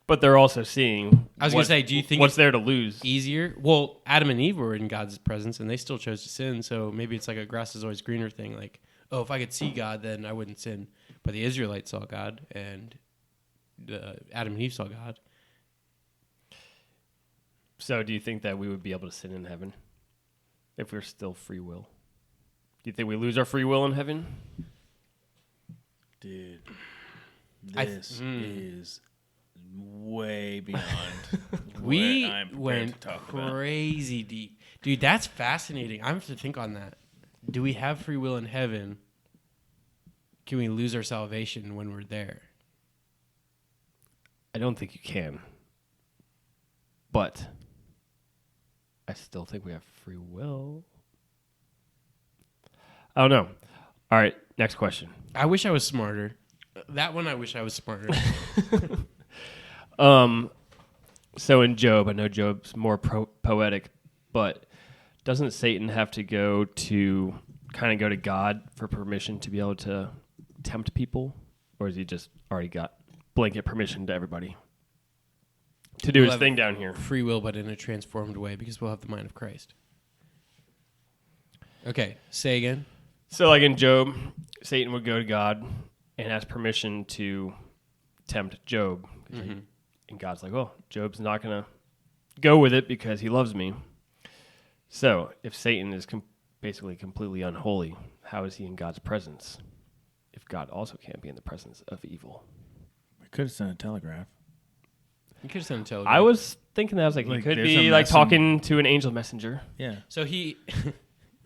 But they're also seeing. I was gonna say, do you think what's it's there to lose? easier? Well, Adam and Eve were in God's presence, and they still chose to sin. So maybe it's like a grass is always greener thing. Like, oh, if I could see God, then I wouldn't sin. But the Israelites saw God, and Adam and Eve saw God. So do you think that we would be able to sin in heaven if we're still free will? Do you think we lose our free will in heaven? Dude, I- this is way beyond We what I'm prepared went to talk about. crazy deep, dude. That's fascinating. I have to think on that. Do we have free will in heaven? Can we lose our salvation when we're there? I don't think you can. But I still think we have free will. I don't know. All right, next question. I wish I was smarter. That one, I wish I was smarter. So in Job, I know Job's more poetic, but doesn't Satan have to go to God for permission to be able to tempt people? Or has he just already got blanket permission to everybody to do We'll his have thing down here? Free will, but in a transformed way, because we'll have the mind of Christ. Okay, say again. So like in Job, Satan would go to God and ask permission to tempt Job. And God's like, well, Job's not going to go with it because he loves me. So if Satan is basically completely unholy, how is he in God's presence if God also can't be in the presence of evil? We could have sent a telegraph. You could have sent a telegram. I was thinking that. I was like, he Like, could there's be a like message- talking to an angel messenger. Yeah. So he.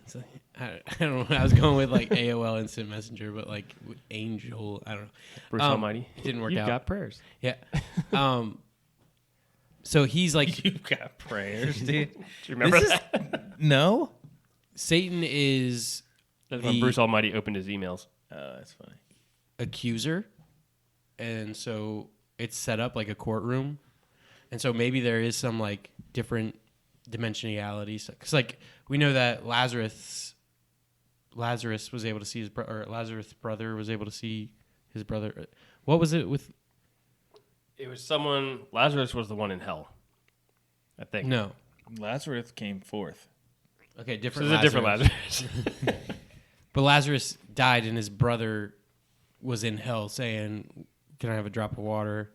So, I don't know. I was going with like AOL Instant Messenger, but like Angel. I don't know. Bruce Almighty. It didn't work You've out. got prayers. Yeah. So he's like You've got prayers, dude. Do you remember This is- that? No. Satan is That's when the- Bruce Almighty opened his emails. Oh, that's funny. accuser, and so it's set up like a courtroom, and so maybe there is some like different dimensionalities, because like we know that Lazarus was able to see his or Lazarus' brother was able to see his brother. What was it with? It was someone. Lazarus was the one in hell, I think. No, Lazarus came forth. okay, So different. there's a different Lazarus. Lazarus. But Lazarus died, and his brother was in hell, saying, "Can I have a drop of water?"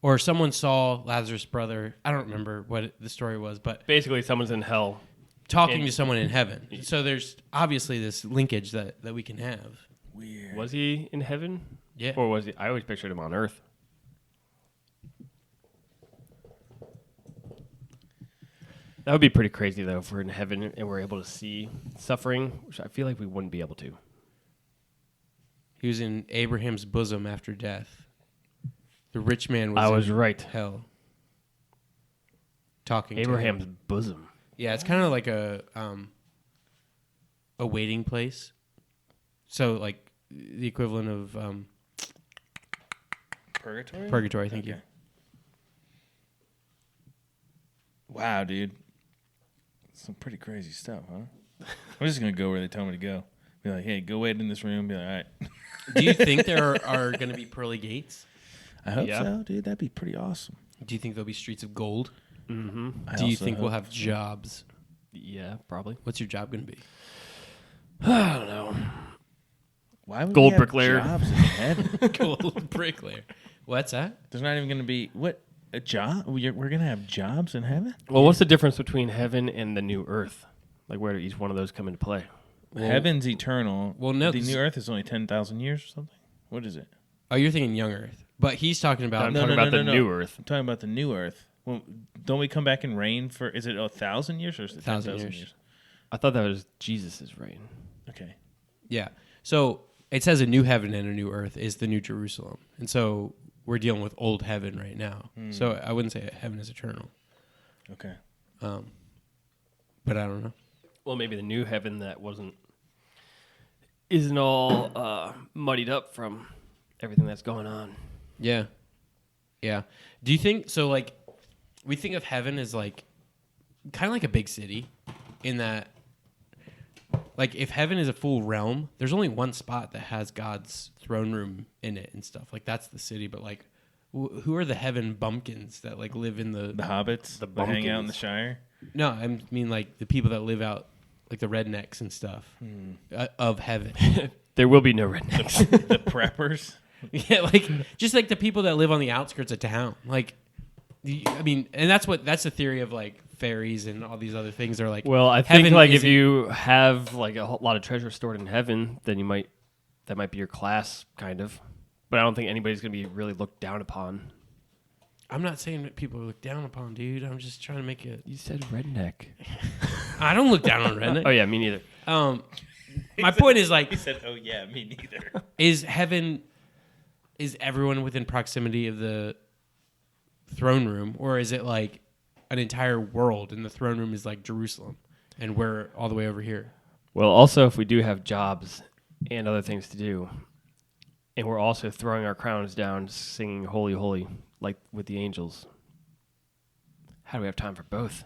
Or someone saw Lazarus' brother. I don't remember what the story was, but Basically, someone's in hell. talking And- to someone in heaven. So there's obviously this linkage that we can have. Weird. Was he in heaven? Yeah. Or was he? I always pictured him on earth. That would be pretty crazy, though, if we're in heaven and we're able to see suffering, which I feel like we wouldn't be able to. He was in Abraham's bosom after death. The rich man was I was in right. hell. Talking Abraham's to him. bosom. Yeah, it's kind of like a waiting place. So like the equivalent of Purgatory? purgatory, thank you. Okay. Wow, dude. Some pretty crazy stuff, huh? I'm just going to go where they tell me to go. Be like, hey, go wait in this room. Be like, all right. Do you think there are going to be pearly gates? I hope Yeah. so, dude. That'd be pretty awesome. Do you think there'll be streets of gold? Mm-hmm. I Do you also think we'll hope- have jobs? Yeah, probably. What's your job going to be? I don't know. Why would Gold we have bricklayer. jobs in heaven? Gold bricklayer. What's that? There's not even going to be a job. We're going to have jobs in heaven. Well, what's the difference between heaven and the new earth? Like, where do each one of those come into play? Well- Heaven's eternal. Well, no, the 'cause- new Earth is only 10,000 years or something. What is it? Oh, you're thinking young Earth. But he's talking about... I'm talking about the new earth. I'm talking about the new Earth. Well, don't we come back and reign for? Is it 1,000 years or is it 1,000 10,000 years. years? I thought that was Jesus' reign. Okay. Yeah. So it says a new heaven and a new earth is the new Jerusalem. And so we're dealing with old heaven right now. So I wouldn't say heaven is eternal. Okay. But I don't know. Well, maybe the new heaven that isn't all muddied up from everything that's going on. Yeah. Yeah. Do you think so? Like, we think of heaven as like kind of like a big city in that, like, if heaven is a full realm, there's only one spot that has God's throne room in it and stuff. Like, that's the city. But, like, who are the heaven bumpkins that, like, live in the hobbits The that hang out in the bumpkins. Shire. No, I mean, like, the people that live out, like, the rednecks and stuff of heaven. There will be no rednecks. The preppers. Yeah, like just like the people that live on the outskirts of town. Like, I mean, and that's the theory of like fairies and all these other things. Are like, Well, I heaven think like if isn't- you have like a lot of treasure stored in heaven, then that might be your class kind of. But I don't think anybody's gonna be really looked down upon. I'm not saying that people are looked down upon, dude. I'm just trying to make it. You said redneck. I don't look down on redneck. Oh yeah, me neither. My point is like, He said, "Oh yeah, me neither." is heaven, is everyone within proximity of the throne room, or is it like an entire world and the throne room is like Jerusalem and we're all the way over here? Well, also if we do have jobs and other things to do, and we're also throwing our crowns down, singing "Holy, Holy" like with the angels, how do we have time for both?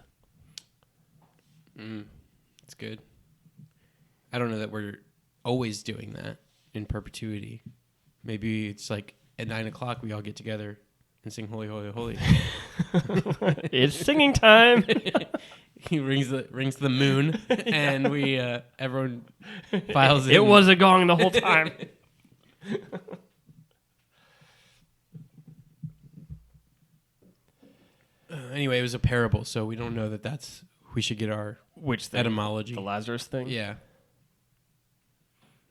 It's good. I don't know that we're always doing that in perpetuity. Maybe it's like at 9:00 we all get together and sing "Holy, Holy, Holy." It's singing time. He rings the moon, and we everyone files in. It was a gong the whole time. Anyway, it was a parable, so we don't know that that's. We should get our Which thing? etymology. The Lazarus thing? Yeah.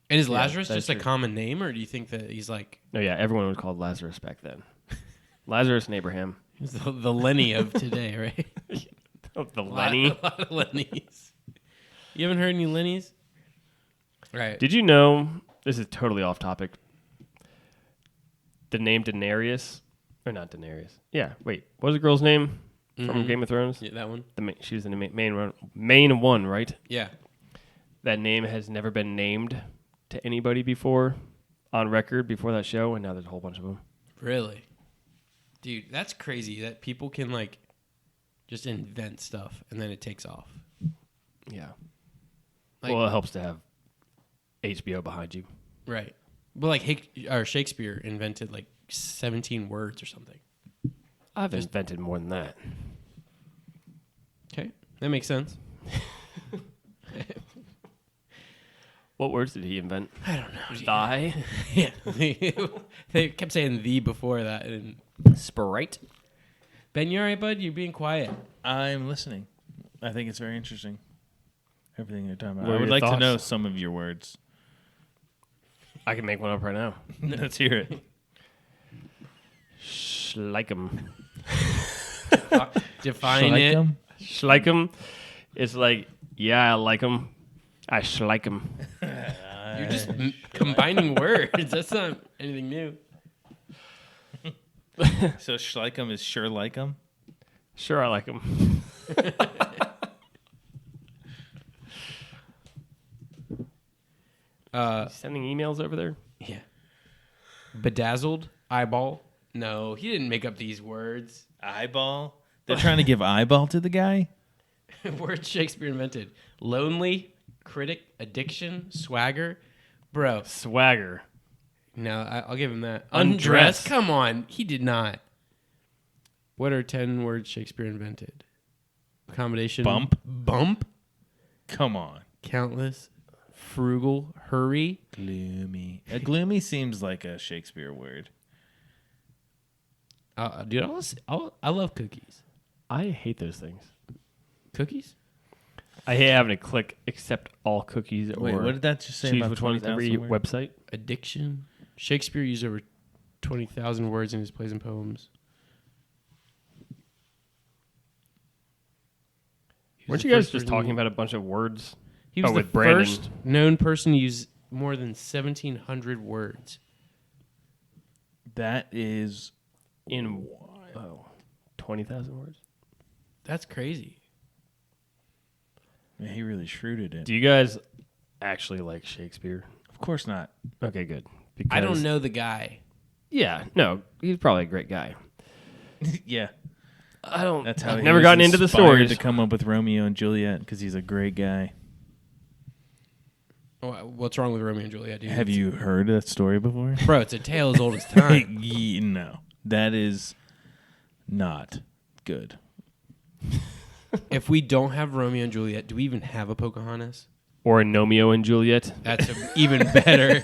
And is Yeah, Lazarus that's just a true. common name, or do you think that he's like No, yeah, everyone was called Lazarus back then. Lazarus and Abraham. he's the Lenny of today, right? The Lenny. A lot of Lennies. You haven't heard any Lennies? Right. Did you know, this is totally off topic, the name Daenerys, or not Daenerys. Yeah, wait, what was the girl's name from Game of Thrones? Yeah, that one. She was the main one, right? Yeah. That name has never been named to anybody before on record before that show, and now there's a whole bunch of them. Really? Dude, that's crazy that people can like just invent stuff and then it takes off. Yeah. Like, Well, it helps to have HBO behind you. right. But like Shakespeare invented like 17 words or something. I've invented more than that. Okay. That makes sense. What words did he invent? I don't know. Thigh? Yeah. They kept saying "the" before that. And Sprite? Ben, you all right, bud? You're being quiet. I'm listening. I think it's very interesting. Everything you're talking about. What I are would your like to thoughts? know some of your words. I can make one up right now. Let's hear it. Schleikum. Define it. Schleikum? Schleikum is like, yeah, I like them. I schleik them. You're just combining words. That's not anything new. So Schleikum is sure like them? Sure, I like them. Sending emails over there? Yeah. Bedazzled eyeball. No, he didn't make up these words. Eyeball? They're trying to give eyeball to the guy? Words Shakespeare invented. Lonely. critic, addiction, swagger, bro. Swagger. No, I'll give him that. Undress. Come on, he did not. What are 10 words Shakespeare invented? Accommodation. Bump? Bump. Come on. Countless. Frugal. Hurry. Gloomy. Gloomy seems like a Shakespeare word. Dude, I love cookies. I hate those things. Cookies? I hate having to click accept all cookies or Wait, what did that just say choose about which one's every 20,000 words? website. Addiction. Shakespeare used over 20,000 words in his plays and poems. He was Weren't the you guys first just person talking to- about a bunch of words? He was the with Brandon. first known person to use more than 1,700 words. That is In 20,000 words? That's crazy. Man, he really shrewded it. Do you guys actually like Shakespeare? Of course not. Okay, good. I don't Because- know the guy. Yeah, no, he's probably a great guy. Yeah, I don't. that's how I've he never was gotten into the inspired stories. to come up with Romeo and Juliet because he's a great guy. What's wrong with Romeo and Juliet, dude? Have you heard that story before? Bro, it's a tale as old as time. No, that is not good. If we don't have Romeo and Juliet, do we even have a Pocahontas? Or Nomeo and Juliet. That's even better.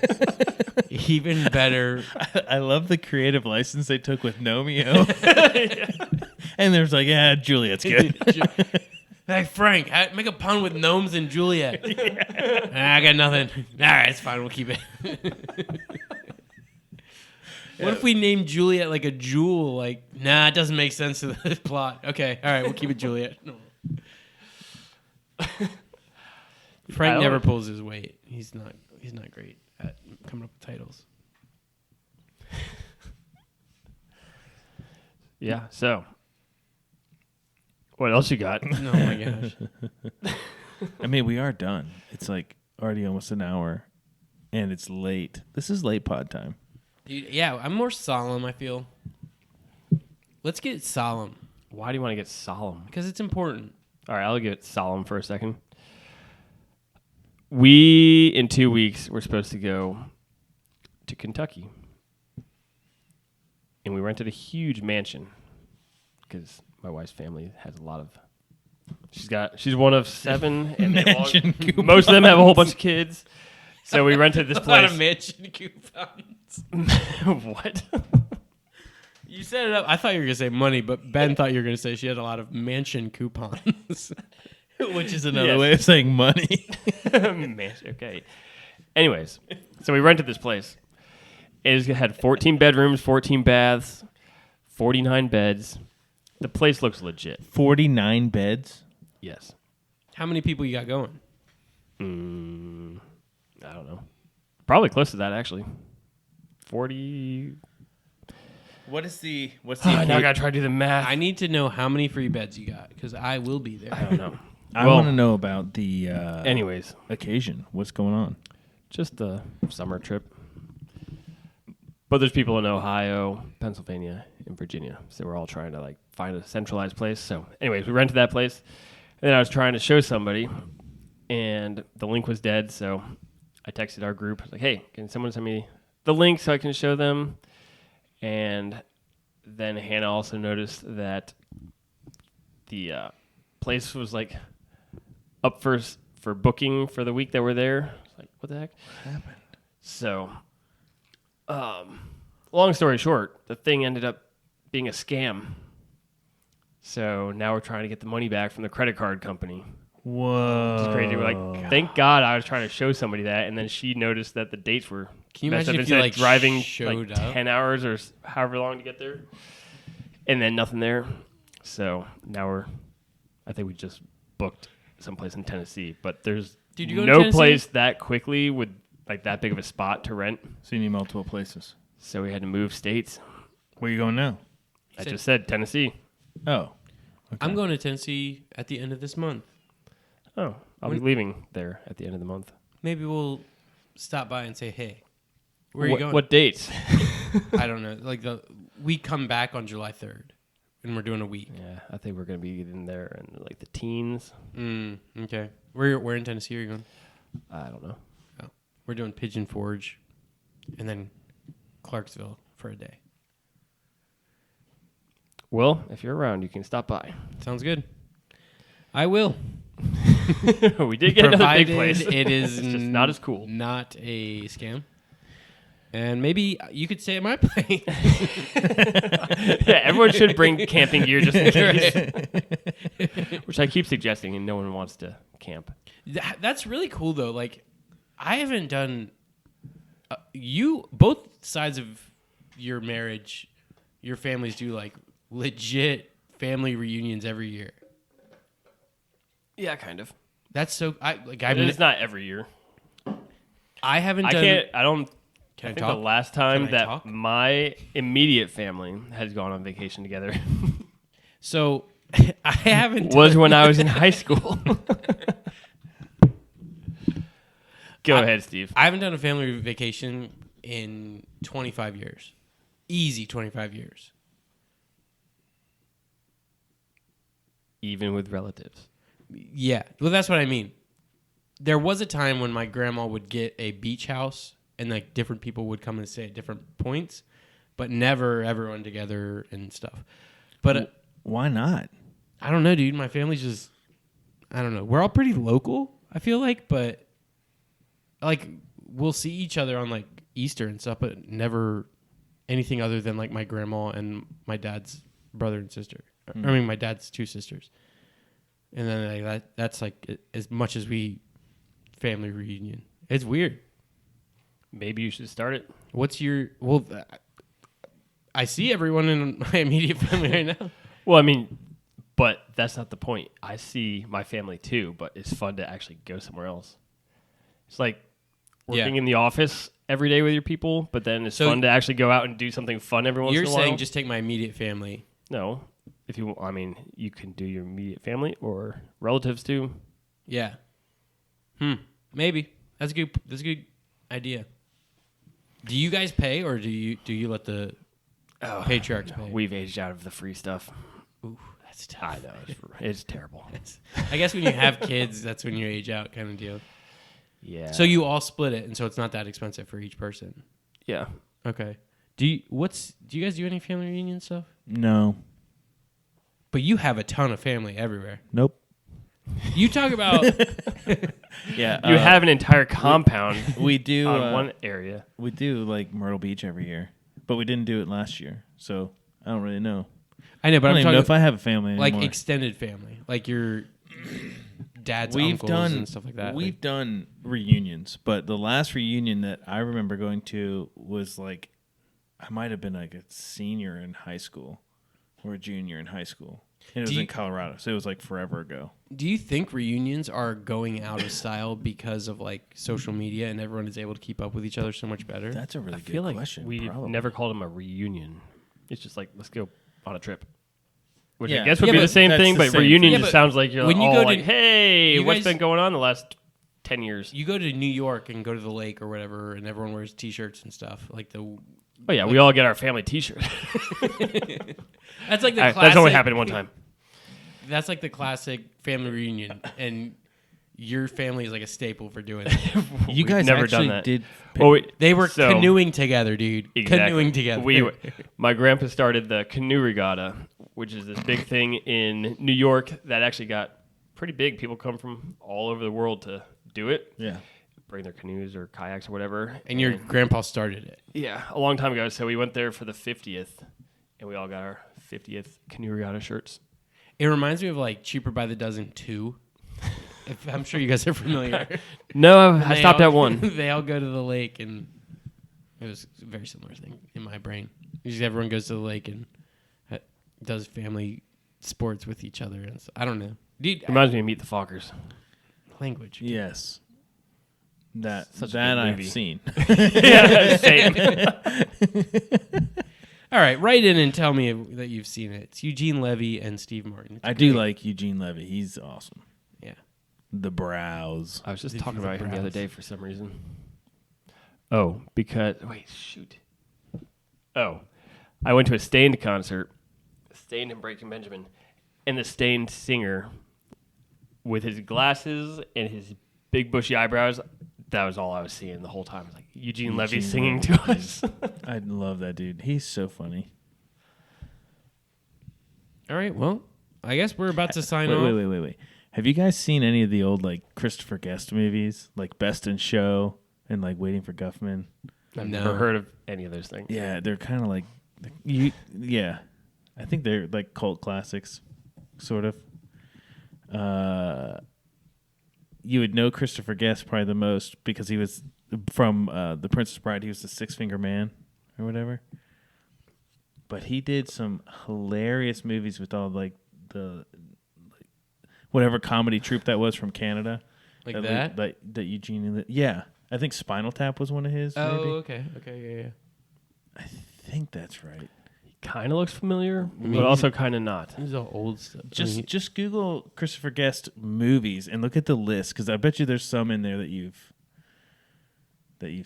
Even better. I love the creative license they took with Nomeo. And there's like, yeah, Juliet's good. Hey, Frank, make a pun with gnomes and Juliet. I got nothing. All right, it's fine. We'll keep it. What if we named Juliet like a jewel? Like, nah, it doesn't make sense to the plot. Okay, all right, we'll keep it Juliet. Frank never pulls his weight. He's not great at coming up with titles. Yeah. So, what else you got? Oh my gosh. I mean, we are done. It's like already almost an hour, and it's late. This is late pod time. Dude, yeah, I'm more solemn, I feel. Let's get solemn Why do you want to get solemn? because it's important. All right, I'll get solemn for a second. We, in 2 weeks, we're supposed to go to Kentucky. And we rented a huge mansion because my wife's family has a lot of... She's one of 7. And they all- Mansion coupons. most of them have a whole bunch of kids. So we rented this A lot of place. mansion coupons. What? You set it up. I thought you were going to say money, but Ben thought you were going to say she had a lot of mansion coupons. Which is another Yes. way of saying money. Mansion, okay. Anyways, so we rented this place. It had 14 bedrooms, 14 baths, 49 beds. The place looks legit. 49 beds. Yes. How many people you got going? I don't know. Probably close to that, actually. 40. What's the Now I gotta try to do the math. I need to know how many free beds you got because I will be there. I don't know. I Well, want to know about the Anyways, occasion. What's going on? just a summer trip. But there's people in Ohio, Pennsylvania, and Virginia. So we're all trying to find a centralized place. So anyways, we rented that place. And then I was trying to show somebody and the link was dead. So I texted our group. I was like, hey, can someone send me the link so I can show them? And then Hannah also noticed that the place was up for booking for the week that we're there. I was like, what the heck? What happened? So, long story short, the thing ended up being a scam. So now we're trying to get the money back from the credit card company. Whoa. It's crazy. We're thank God I was trying to show somebody that, and then she noticed that the dates were Can you messed imagine up. if you Instead of driving showed up? 10 hours or however long to get there, and then nothing there. So now I think we just booked someplace in Tennessee, but there's Dude, you go to no Tennessee? place that quickly with that big of a spot to rent. So you need multiple places. So we had to move states. Where are you going now? I just said Tennessee. Oh. I'm going to Tennessee at the end of this month. Oh, I'll be leaving there at the end of the month. Maybe we'll stop by and say, hey, where are you going? What dates? I don't know. We come back on July 3rd, and we're doing a week. Yeah, I think we're gonna be in there in the teens. Okay. Where in Tennessee are you going? I don't know. Oh. We're doing Pigeon Forge and then Clarksville for a day. Well, if you're around, you can stop by. Sounds good. I will. We did get another big Provided place. It is It's just not as cool. Not a scam. And maybe you could stay at my place. Yeah, everyone should bring camping gear just in case. Which I keep suggesting, and no one wants to camp. That's really cool, though. Like, I haven't done. Both sides of your marriage, your families do like legit family reunions every year. Yeah, kind of. That's so. It's not every year. I haven't I done. can't. I don't. Can I I think talk? the last time Can I that talk? my immediate family has gone on vacation together So I haven't. was when I was in high school. Go ahead, Steve. I haven't done a family vacation in 25 years. Easy 25 years. Even with relatives. Yeah. Well, that's what I mean. There was a time when my grandma would get a beach house and like different people would come and stay at different points, but never everyone together and stuff. But Why not? I don't know, dude. My family's just, I don't know. We're all pretty local, I feel like, but like we'll see each other on like Easter and stuff, but never anything other than like my grandma and my dad's brother and sister. I mean, my dad's two sisters. And then like, that's like as much as we family reunion. It's weird. Maybe you should start it. What's your, well, I see everyone in my immediate family right now. Well, I mean, but that's not the point. I see my family too, but it's fun to actually go somewhere else. It's like working in the office every day with your people, but then it's fun to actually go out and do something fun every once in a while. You're saying just take my immediate family. No. If you, I mean, you can do your immediate family or relatives too. Yeah. Maybe. That's a good idea. Do you guys pay or do you let the patriarchs pay? We've aged out of the free stuff. Ooh, that's tough. I know. It's terrible. I guess when you have kids, that's when you age out kind of deal. Yeah. So you all split it, and so it's not that expensive for each person. Yeah. Okay. Do you guys do any family reunion stuff? No. But you have a ton of family everywhere. Nope. You talk about Yeah. You have an entire compound we do on one area. we do like Myrtle Beach every year, but we didn't do it last year, so I don't really know. I know, but I I'm don't even talking know if I have a family like anymore. extended family, like your dad's We've uncles done and stuff like that. We've done reunions, but the last reunion that I remember going to was like I might have been like a senior in high school or a junior in high school. And it was in Colorado, so it was like forever ago. Do you think reunions are going out of style because of like social media and everyone is able to keep up with each other so much better? That's a really I good feel like question. we probably. never called them a reunion. It's just like, let's go on a trip. Which Yeah. I guess would Yeah, be but the same that's thing, the but same reunion thing. just Yeah, but sounds like you're when you all go to- like, hey, you what's guys- been going on the last 10 years? You go to New York and go to the lake or whatever, and everyone wears T-shirts and stuff. Like the Oh, yeah, we all get our family T-shirt. that's like the classic. That's only happened one time. That's like the classic family reunion, and your family is like a staple for doing that. You guys never actually done that. did. Well, They were so- canoeing together, dude. Exactly. Canoeing together. My grandpa started the canoe regatta, which is this big thing in New York that actually got pretty big. People come from all over the world to do it. Yeah. Bring their canoes or kayaks or whatever. And your grandpa started it. Yeah, a long time ago. So we went there for the 50th, and we all got our 50th canoe regatta shirts. It reminds me of like Cheaper by the Dozen 2. I'm sure you guys are familiar. No, I They stopped all- at one. They all go to the lake, and it was a very similar thing in my brain. Usually everyone goes to the lake and does family sports with each other. And I don't know. Dude, Reminds me of Meet the Fockers. language. Yes. Such a That good I've movie. seen. Yeah, same. All right, write in and tell me that you've seen it. It's Eugene Levy and Steve Martin. It's I do great. like Eugene Levy. He's awesome. Yeah. The brows. I was just Did talking you about him the other browse? day for some reason. Oh, because wait, shoot. Oh, I went to a Stained concert, Stained and Breaking Benjamin, and the Stained singer, with his glasses and his big bushy eyebrows. That was all I was seeing the whole time. Like Eugene Levy Eugene singing Levy, to us. I love that dude. He's so funny. All right, well, I guess we're about to sign off. Wait. Have you guys seen any of the old like Christopher Guest movies, like Best in Show and like Waiting for Guffman? I've No. never heard of any of those things. Yeah, they're kind of like yeah. I think they're like cult classics, sort of. You would know Christopher Guest probably the most because he was from The Princess Bride. He was the Six Finger Man or whatever. But he did some hilarious movies with all like the whatever comedy troupe that was from Canada. Like that? That Eugene. Yeah, I think Spinal Tap was one of his. Oh, maybe. okay, yeah. I think that's right. Kind of looks familiar, mean, but also kind of not. This is all old stuff. Just Google Christopher Guest movies and look at the list because I bet you there's some in there that you've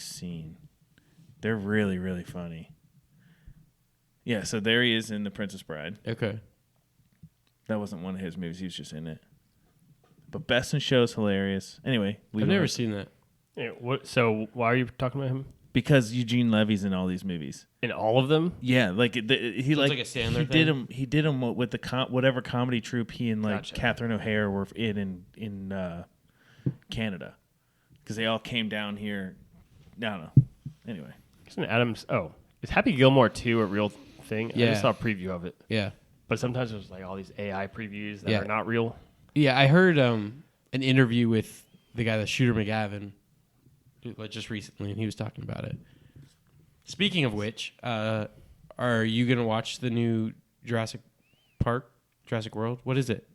seen. They're really, really funny. Yeah, so there he is in The Princess Bride. Okay. That wasn't one of his movies; he was just in it. But Best in Show is hilarious. Anyway, I've never seen that. Yeah, so why are you talking about him? because Eugene Levy's in all these movies. In all of them? Yeah, like he it's like like a Sandler he thing? did him. He did him with the whatever comedy troupe he and like Gotcha. Catherine O'Hare were in Canada, because they all came down here. I don't know. Anyway, Isn't Adams? Oh, is Happy Gilmore 2 a real thing? I Yeah. just saw a preview of it. Yeah. But sometimes there's like all these AI previews that Yeah. are not real. Yeah, I heard an interview with the guy that Shooter McGavin just recently, and he was talking about it. Speaking of which, are you going to watch the new Jurassic World? What is it?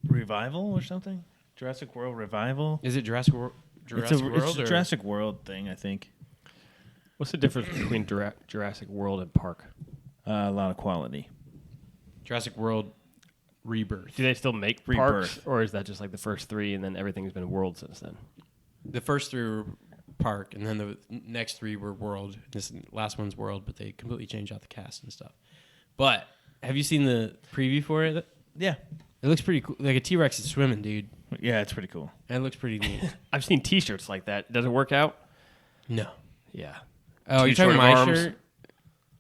Revival or something? Jurassic World Revival. Is it Jurassic World? It's a Jurassic World thing, I think. What's the difference between Jurassic World and Park? A lot of quality. Jurassic World Rebirth. Do they still make Rebirth. parks, or is that just like the first three and then everything's been World since then? The first three were Park, and then the next three were World. This last one's World, but they completely changed out the cast and stuff. But have you seen the preview for it? Yeah. It looks pretty cool. Like a T-Rex is swimming, dude. Yeah, it's pretty cool. And it looks pretty neat. I've seen T-shirts like that. Does it work out? No. Yeah. Oh, Too you're talking short my of arms. shirt?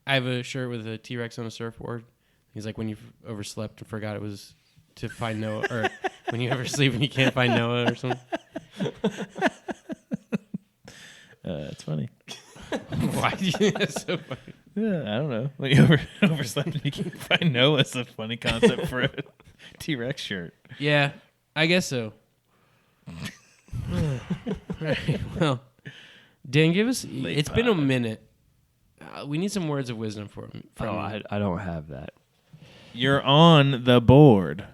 I have a shirt with a T-Rex on a surfboard. He's like when you overslept and forgot it was to find Noah, or when you ever sleep and you can't find Noah or something. It's funny. Why do you think that's so funny? Yeah, I don't know. When you overslept and you can't find Noah, it's a funny concept for a T-Rex shirt. Yeah, I guess so. Right, well, Dan, give us. It's been a minute. We need some words of wisdom from Oh, I don't have that. You're on the board.